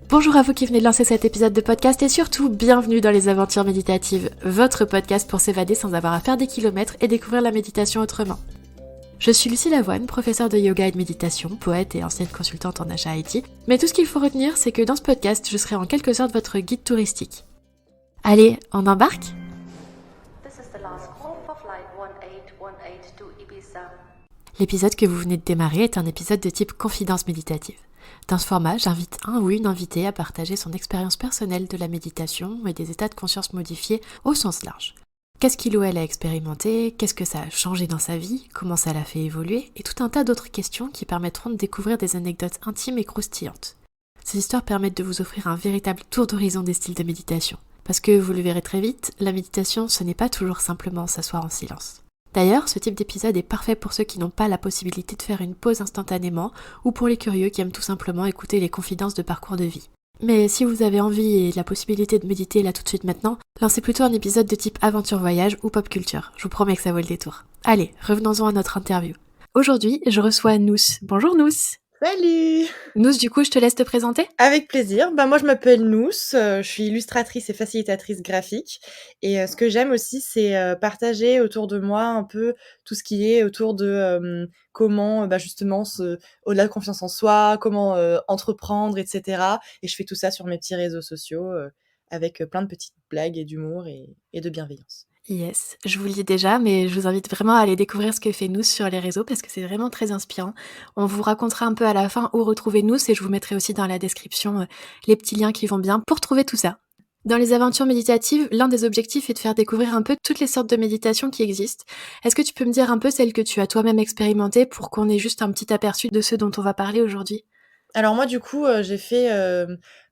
Bonjour à vous qui venez de lancer cet épisode de podcast et surtout bienvenue dans les Aventures méditatives, votre podcast pour s'évader sans avoir à faire des kilomètres et découvrir la méditation autrement. Je suis Lucie Lavoine, professeure de yoga et de méditation, poète et ancienne consultante en achat IT, mais tout ce qu'il faut retenir c'est que dans ce podcast je serai en quelque sorte votre guide touristique. Allez, on embarque ? L'épisode que vous venez de démarrer est un épisode de type confidence méditative. Dans ce format, j'invite un ou une invitée à partager son expérience personnelle de la méditation et des états de conscience modifiés au sens large. Qu'est-ce qu'il ou elle a expérimenté, qu'est-ce que ça a changé dans sa vie, comment ça l'a fait évoluer, et tout un tas d'autres questions qui permettront de découvrir des anecdotes intimes et croustillantes. Ces histoires permettent de vous offrir un véritable tour d'horizon des styles de méditation. Parce que, vous le verrez très vite, la méditation, ce n'est pas toujours simplement s'asseoir en silence. D'ailleurs, ce type d'épisode est parfait pour ceux qui n'ont pas la possibilité de faire une pause instantanément ou pour les curieux qui aiment tout simplement écouter les confidences de parcours de vie. Mais si vous avez envie et la possibilité de méditer là tout de suite maintenant, lancez plutôt un épisode de type aventure voyage ou pop culture. Je vous promets que ça vaut le détour. Allez, revenons-en à notre interview. Aujourd'hui, je reçois Nous. Bonjour Nous. Salut! Nous, du coup, je te laisse te présenter. Avec plaisir. Moi, je m'appelle Nous, je suis illustratrice et facilitatrice graphique et ce que j'aime aussi, c'est, partager autour de moi un peu tout ce qui est autour de, comment, justement au-delà de confiance en soi, comment, entreprendre et cetera et je fais tout ça sur mes petits réseaux sociaux, avec, plein de petites blagues et d'humour et de bienveillance. Yes, je vous le dis déjà, mais je vous invite vraiment à aller découvrir ce que fait Nous sur les réseaux parce que c'est vraiment très inspirant. On vous racontera un peu à la fin où retrouver Nous et je vous mettrai aussi dans la description les petits liens qui vont bien pour trouver tout ça. Dans les aventures méditatives, l'un des objectifs est de faire découvrir un peu toutes les sortes de méditations qui existent. Est-ce que tu peux me dire un peu celles que tu as toi-même expérimentées pour qu'on ait juste un petit aperçu de ce dont on va parler aujourd'hui ? Alors moi, du coup, j'ai fait,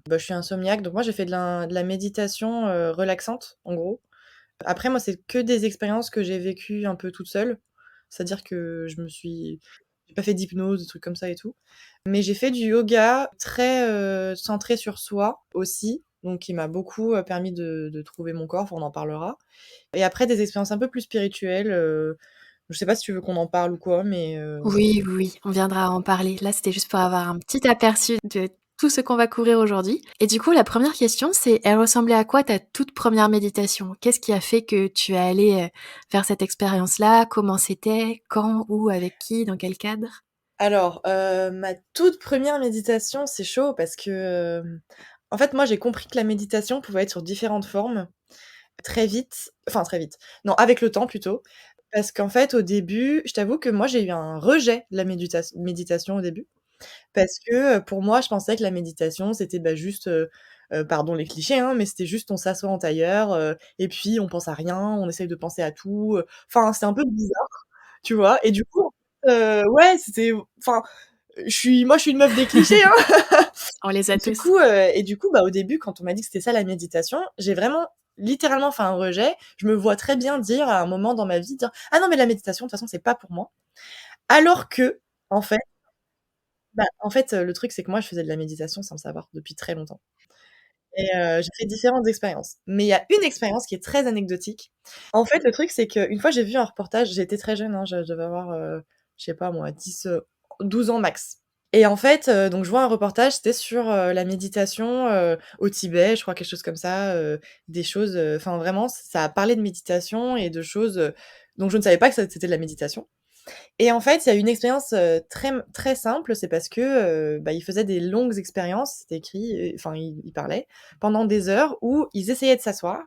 je suis insomniaque, donc moi, j'ai fait de la méditation, relaxante, en gros. Après moi, c'est que des expériences que j'ai vécues un peu toute seule. C'est-à-dire que j'ai pas fait d'hypnose, des trucs comme ça et tout. Mais j'ai fait du yoga très, centré sur soi aussi, donc qui m'a beaucoup, permis de trouver mon corps, on en parlera. Et après des expériences un peu plus spirituelles, je sais pas si tu veux qu'on en parle ou quoi, mais Oui, on viendra en parler. Là, c'était juste pour avoir un petit aperçu de tout ce qu'on va couvrir aujourd'hui. Et du coup, la première question, c'est, elle ressemblait à quoi ta toute première méditation ? Qu'est-ce qui a fait que tu es allée faire cette expérience-là ? Comment c'était ? Quand ? Où ? Avec qui ? Dans quel cadre ? alors, ma toute première méditation, c'est chaud parce que, en fait, moi, j'ai compris que la méditation pouvait être sur différentes formes, très vite, non, avec le temps plutôt. Parce qu'en fait, au début, je t'avoue que moi, j'ai eu un rejet de la méditation au début. Parce que, pour moi, je pensais que la méditation, c'était, juste, pardon les clichés, hein, mais c'était juste on s'assoit en tailleur, et puis on pense à rien, on essaye de penser à tout, enfin, c'est un peu bizarre, tu vois? Et du coup, ouais, enfin, je suis une meuf des clichés, hein. On les a Du tous. coup, au début, quand on m'a dit que c'était ça la méditation, j'ai vraiment littéralement fait un rejet. Je me vois très bien dire à un moment dans ma vie, dire: «Ah non, mais la méditation, de toute façon, c'est pas pour moi». Alors que, en fait, le truc, c'est que moi, je faisais de la méditation sans le savoir depuis très longtemps et j'ai fait différentes expériences. Mais il y a une expérience qui est très anecdotique. En fait, le truc, c'est qu'une fois, j'ai vu un reportage, j'étais très jeune, hein, je devais avoir, je sais pas moi, 12 ans max. Et en fait, donc je vois un reportage, c'était sur, la méditation, au Tibet, je crois quelque chose comme ça, des choses, enfin vraiment ça a parlé de méditation et de choses, donc je ne savais pas que c'était de la méditation. Et en fait, il y a une expérience, très simple, c'est parce que, ils faisaient des longues expériences, c'était écrit, enfin ils parlaient pendant des heures où ils essayaient de s'asseoir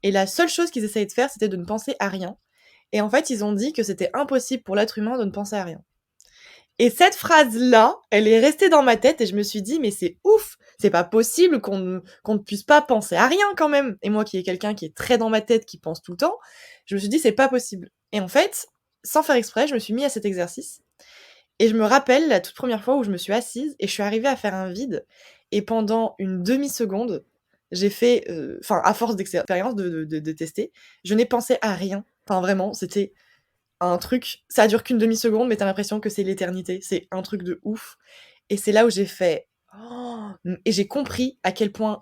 et la seule chose qu'ils essayaient de faire, c'était de ne penser à rien. Et en fait, ils ont dit que c'était impossible pour l'être humain de ne penser à rien. Et cette phrase-là, elle est restée dans ma tête et je me suis dit: «Mais c'est ouf! C'est pas possible qu'on ne puisse pas penser à rien quand même!» Et moi qui est quelqu'un qui est très dans ma tête, qui pense tout le temps, je me suis dit: «C'est pas possible». Et en fait, sans faire exprès, je me suis mis à cet exercice et je me rappelle la toute première fois où je me suis assise et je suis arrivée à faire un vide et pendant une demi-seconde, j'ai fait, à force d'expérience de tester, je n'ai pensé à rien. Enfin vraiment, c'était un truc, ça dure qu'une demi-seconde, mais tu as l'impression que c'est l'éternité. C'est un truc de ouf et c'est là où j'ai fait: «Oh!» Et j'ai compris à quel point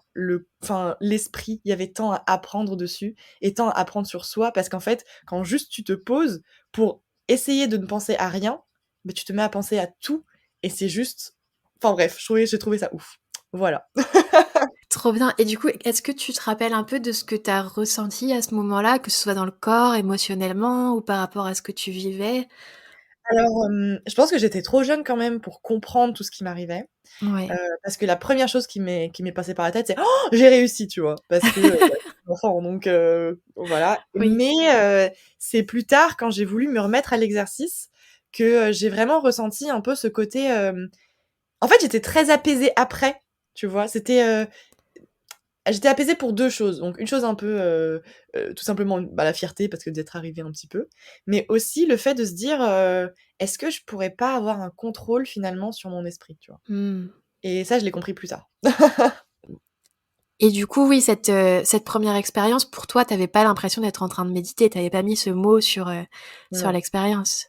l'esprit, il y avait tant à apprendre dessus et tant à apprendre sur soi parce qu'en fait, quand juste tu te poses pour essayer de ne penser à rien, tu te mets à penser à tout et c'est juste, j'ai trouvé ça ouf. Voilà. Trop bien et du coup, est-ce que tu te rappelles un peu de ce que tu as ressenti à ce moment-là, que ce soit dans le corps, émotionnellement ou par rapport à ce que tu vivais? Alors, je pense que j'étais trop jeune quand même pour comprendre tout ce qui m'arrivait, heu, Ouais. parce que la première chose qui m'est passée par la tête, c'est: «Oh, j'ai réussi!» tu vois? Parce que, bah, je suis une enfant donc voilà. Oui. Mais c'est plus tard quand j'ai voulu me remettre à l'exercice que, j'ai vraiment ressenti un peu ce côté, en fait, j'étais très apaisée après, tu vois? J'étais apaisée pour 2 choses. Donc une chose un peu, tout simplement, bah, la fierté parce que d'être arrivée un petit peu, mais aussi le fait de se dire, «Est-ce que je pourrais pas avoir un contrôle finalement sur mon esprit?» tu vois? Mmh. Et ça, je l'ai compris plus tard. Et du coup, oui, cette 1re expérience, pour toi, tu avais pas l'impression d'être en train de méditer, tu avais pas mis ce mot sur Non. l'expérience?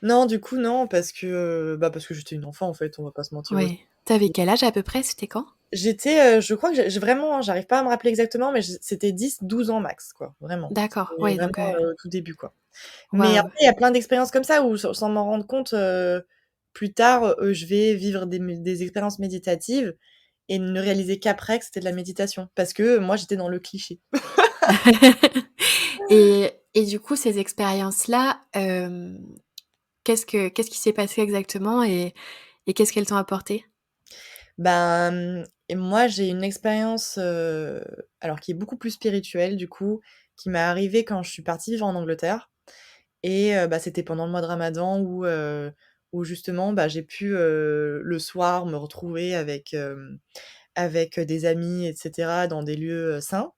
Non, du coup, non, parce que, bah, parce que j'étais une enfant, en fait, on va pas se mentir aussi. Ouais. Tu avais quel âge à peu près? C'était quand? Je crois que j'ai vraiment, hein, j'arrive pas à me rappeler exactement, mais c'était 10-12 ans max, quoi, vraiment. D'accord, C'était ouais, vraiment, donc tout début, quoi. Mais waouh. après, il y a plein d'expériences comme ça où sans m'en rendre compte, plus tard, je vais vivre des expériences méditatives et ne réaliser qu'après que c'était de la méditation. Parce que moi, j'étais dans le cliché. Et du coup, ces expériences-là, qu'est-ce qui s'est passé exactement et qu'est-ce qu'elles t'ont apporté? Et moi, j'ai une expérience, alors qui est beaucoup plus spirituelle du coup, qui m'est arrivée quand je suis partie vivre en Angleterre et bah, c'était pendant le mois de Ramadan où justement, bah, j'ai pu, le soir me retrouver avec des amis et cetera dans des lieux, saints.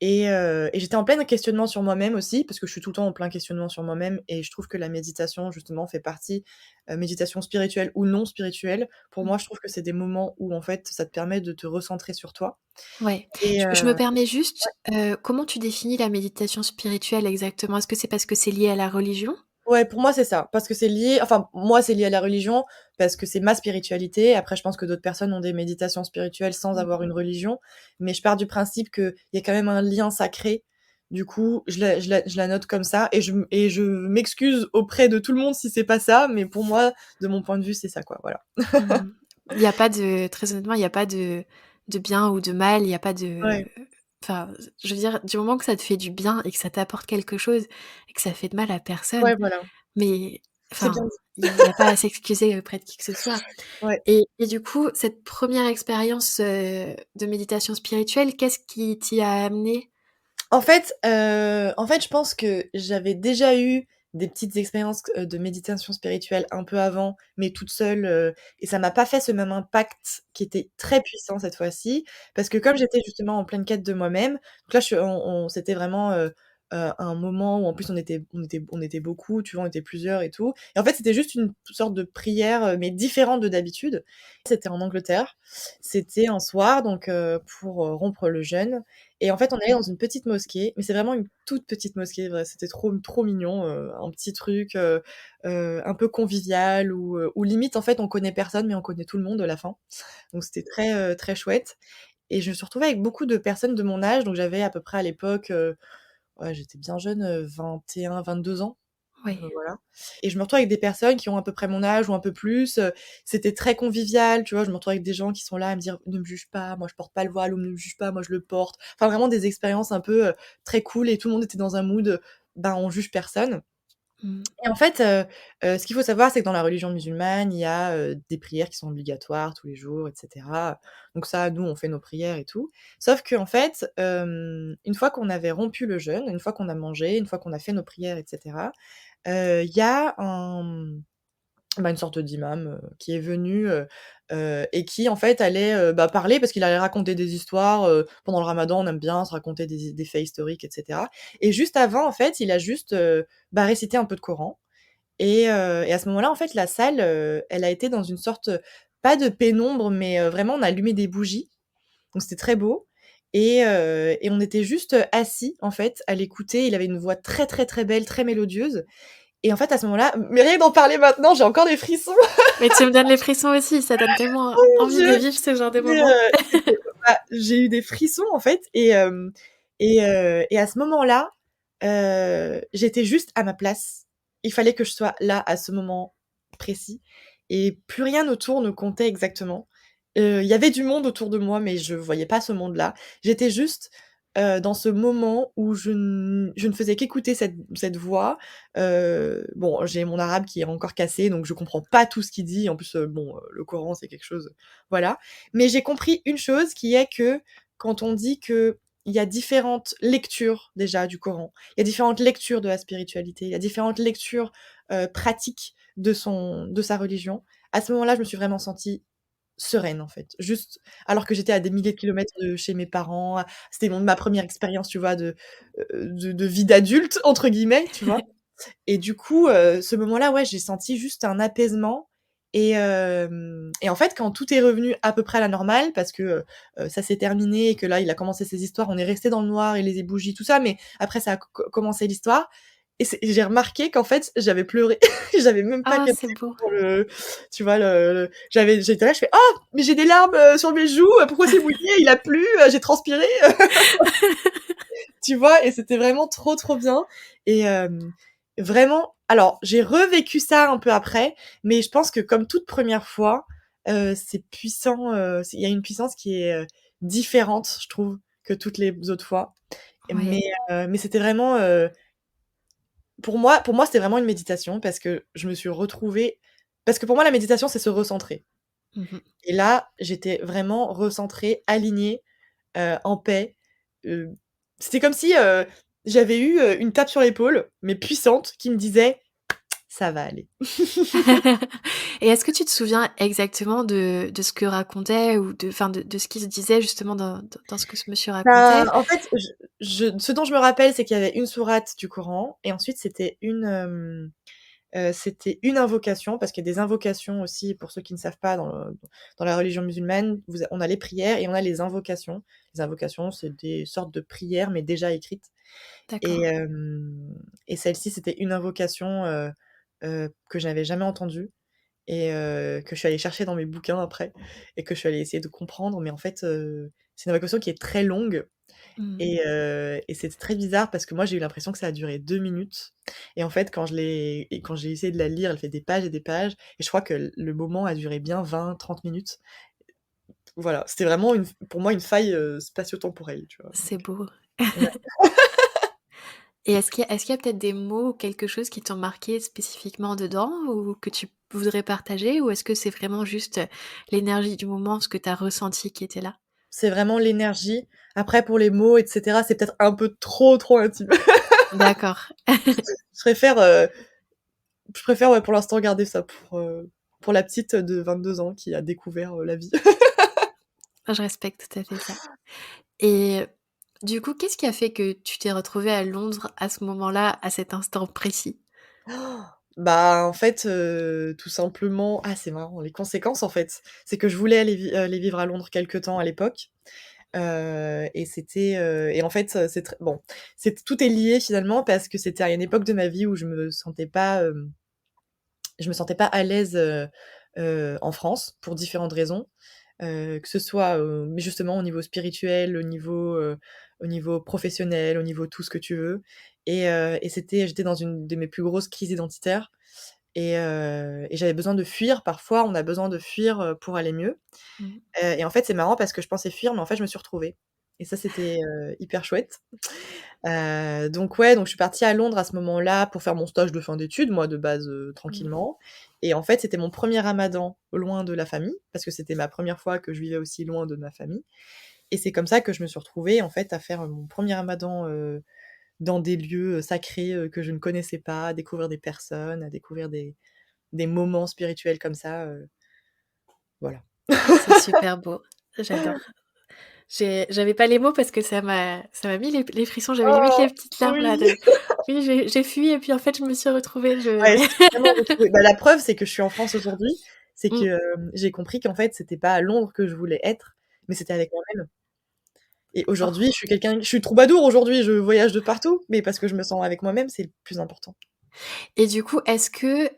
Et j'étais en plein questionnement sur moi-même aussi, parce que je suis tout le temps en plein questionnement sur moi-même et je trouve que la méditation justement fait partie, méditation spirituelle ou non spirituelle. Pour Mmh. moi, je trouve que c'est des moments où en fait, ça te permet de te recentrer sur toi Ouais. et Je me permets juste, comment tu définis la méditation spirituelle exactement? Est-ce que c'est parce que c'est lié à la religion? ouais, pour moi, c'est ça, parce que c'est lié enfin, moi, c'est lié à la religion, parce que c'est ma spiritualité. Après, je pense que d'autres personnes ont des méditations spirituelles sans Mmh. avoir une religion, mais je pars du principe qu'il y a quand même un lien sacré. Du coup, je la note comme ça et je m'excuse auprès de tout le monde si c'est pas ça, mais pour moi, de mon point de vue, c'est ça, quoi, voilà. Mmh. Il y a pas de très honnêtement, il y a pas de bien ou de mal, il y a pas de Ouais, enfin, je veux dire, du moment que ça te fait du bien et que ça t'apporte quelque chose et que ça fait de mal à personne, ouais, voilà, mais c'est bien enfin, dit. il y a pas à s'excuser auprès de qui que ce soit. Ouais. Et du coup, cette première expérience, de méditation spirituelle, qu'est-ce qui t'y a amené? En fait, je pense que j'avais déjà eu des petites expériences de méditation spirituelle un peu avant, mais toute seule, et ça m'a pas fait ce même impact qui était très puissant cette fois-ci. Parce que comme j'étais justement en pleine quête de moi-même, donc là je suis on c'était vraiment, un moment où en plus on était beaucoup, tu vois? On était plusieurs et tout et en fait, c'était juste une sorte de prière, mais différente de d'habitude. C'était en Angleterre, c'était un soir donc pour, rompre le jeûne et en fait, on allait dans une petite mosquée, mais c'est vraiment une toute petite mosquée, vrai, c'était trop mignon, un petit truc, un peu convivial où limite, en fait, on connaît personne, mais on connaît tout le monde à la fin. Donc c'était très chouette et je me suis retrouvée avec beaucoup de personnes de mon âge, donc j'avais à peu près à l'époque, ouais, j'étais bien jeune, 21-22 ans. Oui. Voilà et je me retrouve avec des personnes qui ont à peu près mon âge ou un peu plus, c'était très convivial, tu vois? Je me retrouve avec des gens qui sont là à me dire: «Ne me juge pas, moi je porte pas le voile» ou «Ne me juge pas, moi je le porte». Enfin vraiment des expériences un peu, très cool et tout le monde était dans un mood, ben, on juge personne Mmh. et en fait, ce qu'il faut savoir, c'est que dans la religion musulmane, il y a, des prières qui sont obligatoires tous les jours et cetera. Donc ça, nous, on fait nos prières et tout. Sauf qu'en fait, une fois qu'on avait rompu le jeûne, une fois qu'on a mangé, une fois qu'on a fait nos prières et cetera, il y a bah, une sorte d'imam, qui est venu, et qui en fait allait, bah, parler parce qu'il allait raconter des histoires, pendant le ramadan, on aime bien se raconter des faits historiques et cetera et juste avant, en fait, il a juste, bah, récité un peu de Coran et à ce moment-là, en fait, la salle, elle a été dans une sorte, pas de pénombre, mais vraiment on a allumé des bougies, donc c'était très beau et on était juste, assis, en fait, à l'écouter. Il avait une voix très belle, très mélodieuse et en fait, à ce moment-là mais rien que d'en parler maintenant, j'ai encore des frissons. Mais tu me donnes les frissons aussi, ça donne tellement Oh mon envie de Dieu! vivre ce genre de Mais, moment. c'était bah, j'ai eu des frissons, en fait et à ce moment-là, j'étais juste à ma place. Il fallait que je sois là, à ce moment précis et plus rien autour ne comptait exactement Il y avait du monde autour de moi, mais je voyais pas ce monde-là. J'étais juste, dans ce moment où je ne faisais qu'écouter cette voix. Bon, j'ai mon arabe qui est encore cassé, donc je comprends pas tout ce qu'il dit. En plus, bon, le Coran, c'est quelque chose, voilà. Mais j'ai compris une chose qui est que quand on dit qu'il y a différentes lectures déjà du Coran, il y a différentes lectures de la spiritualité, il y a différentes lectures, pratiques de sa religion. À ce moment-là, je me suis vraiment sentie sereine, en fait. Juste alors que j'étais à des milliers de kilomètres de chez mes parents, c'était ma première expérience, tu vois, de vie «d'adulte» entre guillemets, tu vois? Et du coup, ce moment-là, ouais, j'ai senti juste un apaisement et en fait, quand tout est revenu à peu près à la normale parce que, ça s'est terminé et que là, il a commencé ses histoires, on est restés dans le noir et les bougies, tout ça, mais après ça a commencé l'histoire et j'ai remarqué qu'en fait, j'avais pleuré. J'avais même pas Ah, capté c'est beau. pour le tu vois, j'étais là, je fais: «Oh, mais j'ai des larmes, sur mes joues, pourquoi c'est mouillé? Il a plu, j'ai transpiré». Tu vois? Et c'était vraiment trop, trop bien et vraiment alors j'ai revécu ça un peu après, mais je pense que comme toute première fois, c'est puissant, il y a une puissance qui est, différente, je trouve, que toutes les autres fois. Ouais. Mais c'était vraiment, pour moi, c'était vraiment une méditation parce que je me suis retrouvée parce que pour moi, la méditation, c'est se recentrer Mmh. et là, j'étais vraiment recentrée, alignée, en paix. Heu, C'était comme si, j'avais eu, une tape sur l'épaule, mais puissante, qui me disait: «Ça va aller». Et est-ce que tu te souviens exactement de ce que racontait ou de ce qui se disait justement dans ce que ce monsieur Bah, racontait? en fait, je ce dont je me rappelle, c'est qu'il y avait une sourate du Coran et ensuite c'était une invocation, parce qu'il y a des invocations aussi, pour ceux qui ne savent pas, dans la religion musulmane, on a les prières et on a les invocations. Les invocations, c'est des sortes de prières, mais déjà écrites. Et, D'accord. celle-ci, c'était une invocation que je n'avais jamais entendue et que je suis allée chercher dans mes bouquins après et que je suis allée essayer de comprendre. Mais en fait, c'est une invocation qui est très longue Mmh. et c'était très bizarre parce que moi, j'ai eu l'impression que ça a duré 2 minutes et en fait, quand j'ai essayé de la lire, elle fait des pages et des pages et je crois que le moment a duré bien 20-30 minutes. Voilà, c'était vraiment pour moi, une faille, spatio-temporelle, tu vois? C'est beau. Ouais. Et est-ce qu'il y a peut-être des mots ou quelque chose qui t'ont marqué spécifiquement dedans ou que tu voudrais partager? Ou est-ce que c'est vraiment juste, l'énergie du moment, ce que tu as ressenti qui était là? C'est vraiment l'énergie. Après pour les mots et cetera, c'est peut-être un peu trop, trop intime. D'accord. Je préfère, ouais, pour l'instant garder ça pour la petite de 22 ans qui a découvert, la vie. Je respecte tout à fait ça. Et du coup, qu'est-ce qui a fait que tu t'es retrouvée à Londres à ce moment-là, à cet instant précis? Bah, en fait, tout simplement c'est marrant, les conséquences, en fait, c'est que je voulais aller vivre à Londres quelque temps à l'époque, et en fait, c'est très bon, tout est lié finalement parce que c'était à une époque de ma vie où je me sentais pas à l'aise, en France pour différentes raisons, que ce soit, mais justement au niveau spirituel, au niveau professionnel, au niveau tout ce que tu veux et j'étais dans une de mes plus grosses crises identitaires et j'avais besoin de fuir. Parfois, on a besoin de fuir, pour aller mieux, Mmh. et en fait, c'est marrant parce que je pensais fuir, mais en fait, je me suis retrouvée et ça, c'était, hyper chouette. Donc ouais, donc je suis partie à Londres à ce moment-là pour faire mon stage de fin d'études, moi de base, Mmh. tranquillement et en fait, c'était mon premier ramadan loin de la famille, parce que c'était ma première fois que je vivais aussi loin de ma famille et c'est comme ça que je me suis retrouvée, en fait, à faire, mon premier ramadan, dans des lieux, sacrés, que je ne connaissais pas, à découvrir des personnes, à découvrir des moments spirituels comme ça, voilà. C'est super beau, j'adore. J'avais pas les mots parce que ça m'a mis les frissons, j'avais limite Oh les petites larmes là oui! de oui, j'ai fui et puis en fait je me suis retrouvée, je Ouais, je me suis vraiment retrouvée. Bah, la preuve, c'est que je suis en France aujourd'hui, c'est que, mmh. j'ai compris qu'en fait, c'était pas à Londres que je voulais être, mais c'était avec moi-même et aujourd'hui, Oh. je suis troubadour aujourd'hui, je voyage de partout, mais parce que je me sens avec moi-même, c'est le plus important. Et du coup, est-ce que,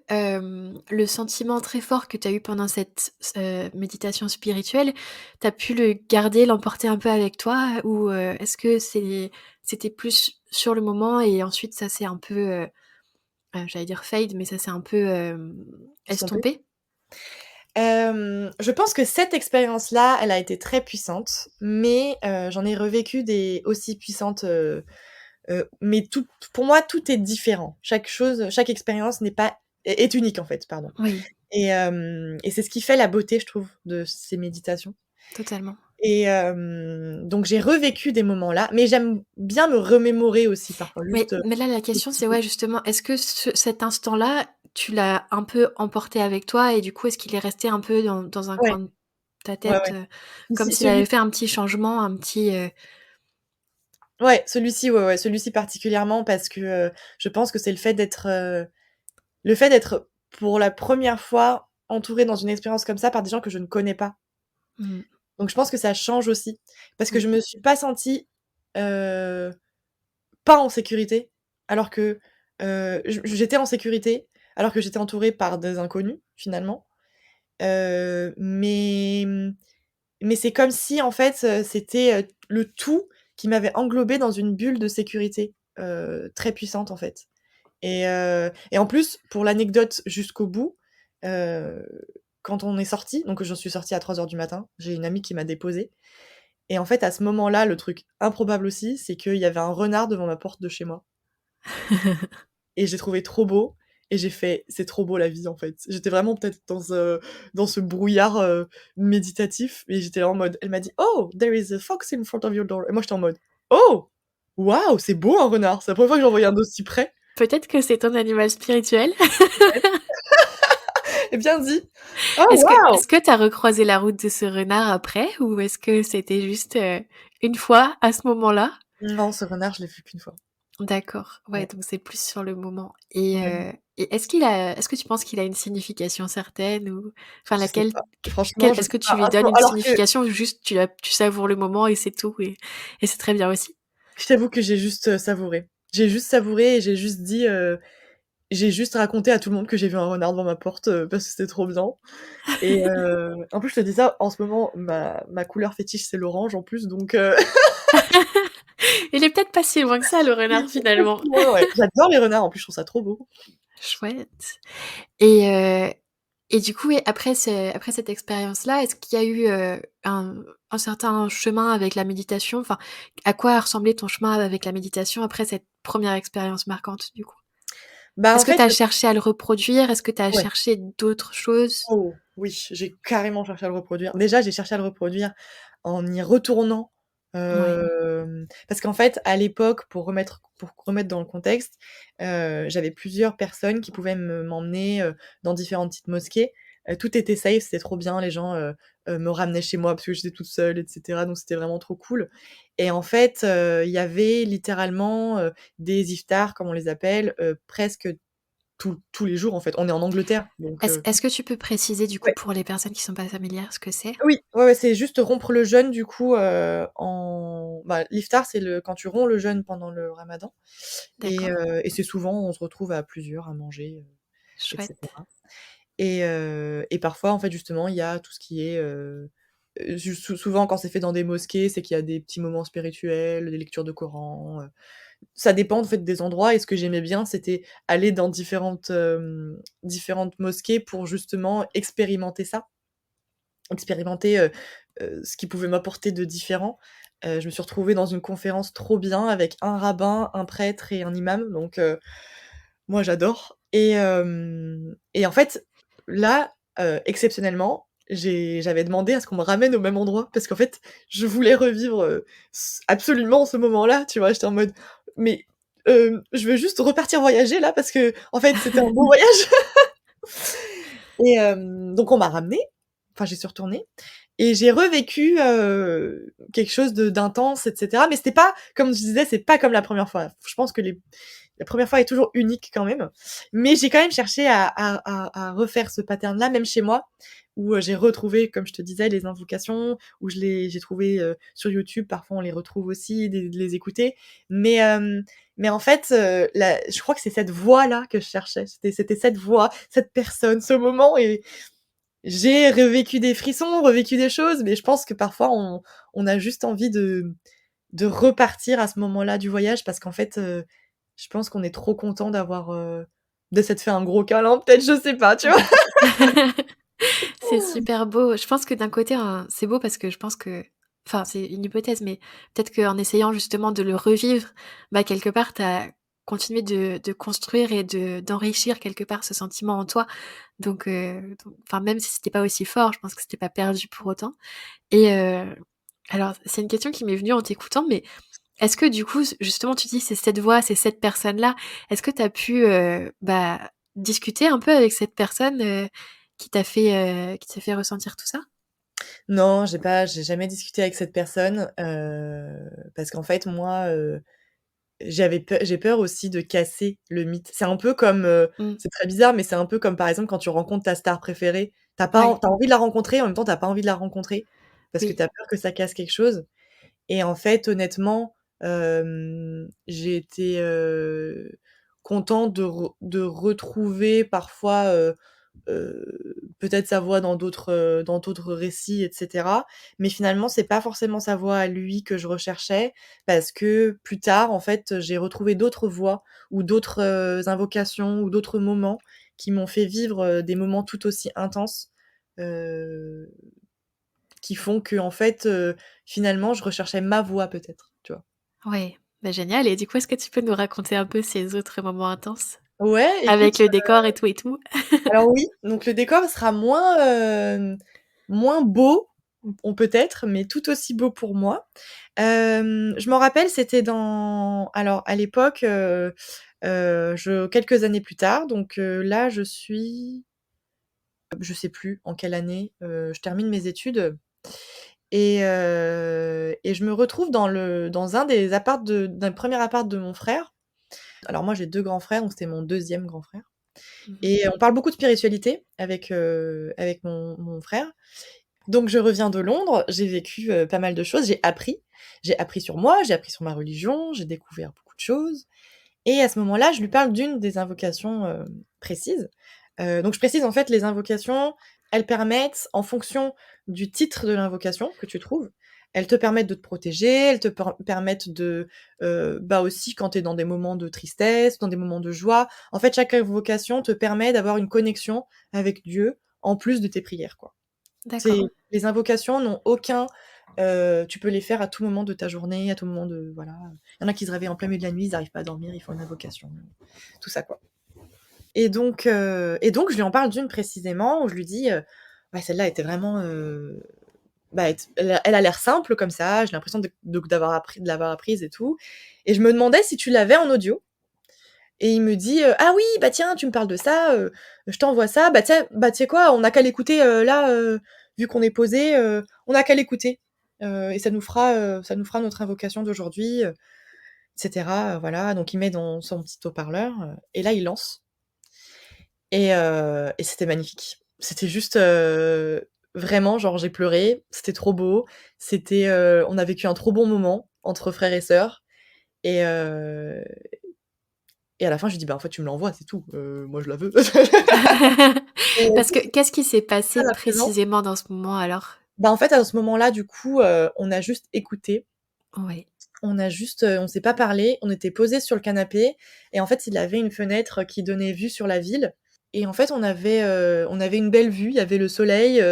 le sentiment très fort que tu as eu pendant cette méditation spirituelle, tu as pu le garder, l'emporter un peu avec toi? Ou, est-ce que c'était plus sur le moment et ensuite ça s'est un peu, j'allais dire fade, mais ça s'est un peu, Estompé? estompé? Je pense que cette expérience-là, elle a été très puissante, mais j'en ai revécu des aussi puissantes, mais tout pour moi, tout est différent. Chaque expérience n'est pas est unique, en fait, pardon Oui, et c'est ce qui fait la beauté, je trouve, de ces méditations totalement. et donc j'ai revécu des moments-là, mais j'aime bien me remémorer aussi parfois, Mais juste, mais là, la des question, petits c'est bouts. ouais, justement, est-ce que cet instant-là, tu l'as un peu emporté avec toi et du coup, est-ce qu'il est resté un peu dans un Ouais, coin de ta ouais, tête, ouais. Si, comme si, s'il avait fait un petit changement, un petit, ouais, celui-ci, ouais, ouais, celui-ci particulièrement parce que, je pense que c'est le fait d'être pour la première fois entourée dans une expérience comme ça par des gens que je ne connais pas. mmh, Donc je pense que ça change aussi parce que je oui. me suis pas sentie, heu, pas en sécurité alors que, j'étais en sécurité alors que j'étais entourée par des inconnus finalement, mais c'est comme si en fait, c'était, le tout qui m'avait englobée dans une bulle de sécurité, très puissante en fait. Et en plus, pour l'anecdote jusqu'au bout, heu, quand on est sortis, donc j'en suis sortie à 3 heures du matin, j'ai une amie qui m'a déposée et en fait, à ce moment-là, le truc improbable aussi, c'est qu'il y avait un renard devant ma porte de chez moi et j'ai trouvé trop beau et j'ai fait: «C'est trop beau la vie, en fait». J'étais vraiment peut-être dans ce brouillard, méditatif et j'étais là en mode elle m'a dit: «Oh, there is a fox in front of your door» et moi j'étais en mode: «Oh, waouh, c'est beau un renard!» C'est la première fois que j'en voyais un d'aussi près. Peut-être que c'est ton animal spirituel? Et bien dit. Oh waouh! Est-ce que tu as recroisé la route de ce renard après ou est-ce que c'était juste, une fois, à ce moment-là? Non, ce renard, je l'ai vu qu'une fois. D'accord, ouais, Ouais, donc c'est plus sur le moment ouais, et est-ce que tu penses qu'il a une signification certaine ou enfin je sais laquelle pas. Franchement, quelle je est-ce sais que pas. tu lui Un donnes jour une alors que signification ou juste tu savoures le moment et c'est tout et c'est très bien aussi? je t'avoue que j'ai juste, savouré. J'ai juste savouré et j'ai juste raconté à tout le monde que j'ai vu un renard devant ma porte, parce que c'était trop bien et en plus, je te dis ça, en ce moment, ma couleur fétiche, c'est l'orange en plus, donc Il est peut-être pas si loin que ça le renard pas finalement. si loin, ouais. J'adore les renards, en plus, je trouve ça trop beau. Chouette et heu et du coup, oui, après cette expérience-là, est-ce qu'il y a eu, un certain chemin avec la méditation? Enfin, à quoi a ressemblé ton chemin avec la méditation après cette première expérience marquante, du coup? Bah, en Est-ce que fait, tu as cherché à le reproduire? Est-ce que tu as ouais. cherché d'autres choses? Oh oui, j'ai carrément cherché à le reproduire. Déjà, j'ai cherché à le reproduire en y retournant, Ouais, parce qu'en fait, à l'époque, pour remettre dans le contexte, j'avais plusieurs personnes qui pouvaient m'emmener, dans différentes petites mosquées. Tout était safe, c'était trop bien, les gens, me ramenaient chez moi parce que j'étais toute seule et cetera, donc c'était vraiment trop cool et en fait, il y avait littéralement, des iftars comme on les appelle, presque tous les jours, en fait. On est en Angleterre, donc est-ce que tu peux préciser, du coup, ouais. pour les personnes qui sont pas familières, ce que c'est? Oui, ouais, ouais, c'est juste rompre le jeûne du coup, l'iftar, c'est quand tu romps le jeûne pendant le ramadan D'accord, et c'est souvent on se retrouve à plusieurs à manger, et chouette. cetera et parfois, en fait, justement, il y a tout ce qui est, souvent quand c'est fait dans des mosquées, c'est qu'il y a des petits moments spirituels, des lectures de Coran, ça dépend, en fait, des endroits et ce que j'aimais bien, c'était aller dans différentes mosquées pour justement expérimenter, ce qui pouvait m'apporter de différent. Je me suis retrouvée dans une conférence trop bien avec un rabbin, un prêtre et un imam, donc moi j'adore et en fait, là, exceptionnellement, j'avais demandé à ce qu'on me ramène au même endroit parce qu'en fait, je voulais revivre, absolument ce moment-là, tu vois? J'étais en mode: «Mais, je veux juste repartir voyager là parce qu'en fait, c'était un beau voyage» et donc on m'a ramenée, enfin j'y suis retournée et j'ai revécu, quelque chose d'intense et cetera, mais c'était pas comme je disais, c'est pas comme la première fois. Je pense que la première fois est toujours unique quand même, mais j'ai quand même cherché à refaire ce pattern-là, même chez moi, où, j'ai retrouvé, comme je te disais, les invocations, où j'ai trouvé, sur YouTube, parfois on les retrouve aussi, de les écouter, mais mais en fait, je crois que c'est cette voix-là que je cherchais. C'était cette voix, cette personne, ce moment et j'ai revécu des frissons, revécu des choses, mais je pense que parfois on a juste envie de repartir à ce moment-là du voyage parce qu'en fait, je pense qu'on est trop content de s'être fait un gros câlin peut-être, je sais pas, tu vois? C'est super beau. Je pense que d'un côté, hein, c'est beau parce que je pense que enfin, c'est une hypothèse, mais peut-être qu'en essayant justement de le revivre, bah, quelque part, tu as continué de construire et d'enrichir quelque part ce sentiment en toi. Donc enfin, même si c'était pas aussi fort, je pense que c'était pas perdu pour autant et alors c'est une question qui m'est venue en t'écoutant, mais est-ce que du coup, justement, tu dis c'est cette voix, c'est cette personne-là. Est-ce que tu as pu, bah, discuter un peu avec cette personne, qui t'a fait ressentir tout ça? Non, j'ai jamais discuté avec cette personne, parce qu'en fait, moi, j'ai peur aussi de casser le mythe. C'est un peu comme, Mmh. c'est très bizarre, mais c'est un peu comme, par exemple, quand tu rencontres ta star préférée. Ouais, Tu envie de la rencontrer, en même temps, tu as pas envie de la rencontrer parce que oui. tu as peur que ça casse quelque chose et en fait, honnêtement, j'ai été, contente de retrouver parfois, peut-être sa voix dans d'autres récits et cetera. Mais finalement, c'est pas forcément sa voix à lui que je recherchais parce que plus tard, en fait, j'ai retrouvé d'autres voix ou d'autres, invocations ou d'autres moments qui m'ont fait vivre, des moments tout aussi intenses, heu, qui font qu'en fait, finalement, je recherchais ma voix peut-être, tu vois? Ouais, bah, génial et du coup, est-ce que tu peux nous raconter un peu ces autres moments intenses? Ouais, écoute. Avec le décor et tout et tout? Alors oui, donc le décor sera moins beau, on peut-être, mais tout aussi beau pour moi. Je m'en rappelle, c'était alors à l'époque, je quelques années plus tard, donc là je sais plus en quelle année, je termine mes études et je me retrouve dans un des d'un premier appart de mon frère. Alors moi j'ai 2 grands frères, donc c'était mon deuxième grand frère. Mmh. Et on parle beaucoup de spiritualité avec mon frère. Donc je reviens de Londres, j'ai vécu, pas mal de choses, j'ai appris. J'ai appris sur moi, j'ai appris sur ma religion, j'ai découvert beaucoup de choses et à ce moment-là, je lui parle d'une des invocations, précises. Donc je précise, en fait, les invocations, elles permettent, en fonction du titre de l'invocation que tu trouves, elles te permettent de te protéger, elles te permettent de, bah, aussi quand tu es dans des moments de tristesse, dans des moments de joie. En fait, chaque invocation te permet d'avoir une connexion avec Dieu, en plus de tes prières, quoi. C'est D'accord. Les invocations n'ont aucun, tu peux les faire à tout moment de ta journée, à tout moment de voilà. Il y en a qui se réveillent en plein milieu de la nuit, ils arrivent pas à dormir, ils font une invocation, tout ça, quoi. Et donc je lui en parle d'une précisément où je lui dis, «Ouais, celle-là était vraiment, bah, elle a l'air simple comme ça, j'ai l'impression de l'avoir apprise et tout et je me demandais si tu l'avais en audio?» Et il me dit, «Ah oui, bah tiens, tu me parles de ça, je t'envoie ça. Bah tiens, bah tu sais quoi? On a qu'à l'écouter, là, vu qu'on est posés, on a qu'à l'écouter, et ça nous fera notre invocation d'aujourd'hui, et cetera, voilà». Donc il met dans son petit haut-parleur, et là il lance et c'était magnifique. C'était juste, vraiment genre j'ai pleuré, c'était trop beau, on a vécu un trop bon moment entre frères et sœurs et heu et à la fin je lui dis: «Bah en fait tu me l'envoies, c'est tout, moi je la veux». Et Parce que qu'est-ce qui s'est à passé la présence, précisément dans ce moment alors? bah, en fait, à ce moment-là, du coup, on a juste écouté. Ouais, On s'est pas parlé, on était posés sur le canapé et en fait, il avait une fenêtre qui donnait vue sur la ville et en fait, on avait une belle vue. Il y avait le soleil,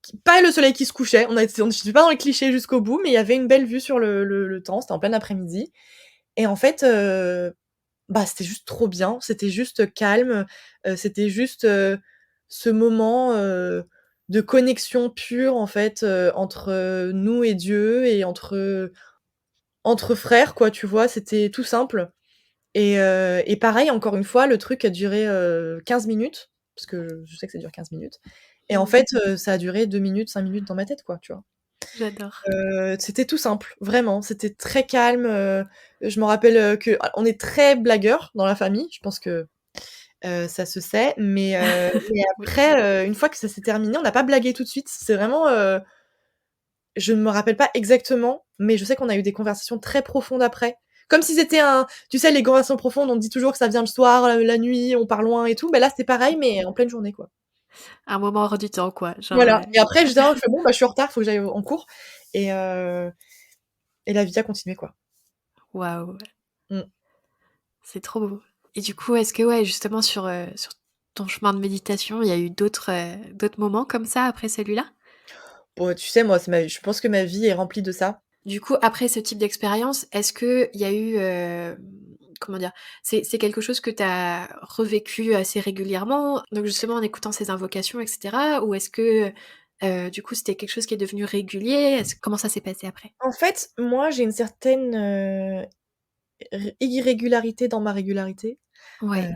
qui pas le soleil qui se couchait, on j'étais pas dans les clichés jusqu'au bout, mais il y avait une belle vue sur le temps, c'était en plein après-midi et en fait, bah, c'était juste trop bien, c'était juste calme, c'était juste, ce moment, de connexion pure en fait, entre, nous et Dieu et entre frères quoi, tu vois? C'était tout simple et pareil encore une fois le truc a duré, 15 minutes, parce que je sais que ça dure 15 minutes et en mmh, fait, ça a duré 2 minutes, 5 minutes dans ma tête quoi, tu vois? j'adore. C'était tout simple, vraiment, c'était très calme, je me rappelle, on est très blagueurs dans la famille, je pense que ça se sait, mais Oui. après, une fois que ça s'est terminé, on n'a pas blagué tout de suite. C'est vraiment, je ne me rappelle pas exactement, mais je sais qu'on a eu des conversations très profondes après. Comme si c'était tu sais, les conversations profondes, on dit toujours que ça vient le soir, la nuit, on part loin et tout. Bah, là, c'était pareil, mais en pleine journée, quoi. Un moment hors du temps quoi, genre, Voilà et après, je dis: «Ah», je fais: «Bon, bah, je suis en retard, faut que j'aille en cours» et heu et la vie a continué, quoi. waouh, Mmh. c'est trop beau et du coup, est-ce que ouais, justement sur ton chemin de méditation, il y a eu d'autres moments comme ça après celui-là? Bon, tu sais, moi, je pense que ma vie est remplie de ça. Du coup, après ce type d'expérience, est-ce qu'il y a eu, comment dire? C'est quelque chose que tu as revécu assez régulièrement, donc justement en écoutant ces invocations et cetera? Ou est-ce que, du coup, c'était quelque chose qui est devenu régulier? Comment ça s'est passé après? En fait, moi, j'ai une certaine, irrégularité dans ma régularité. Ouais,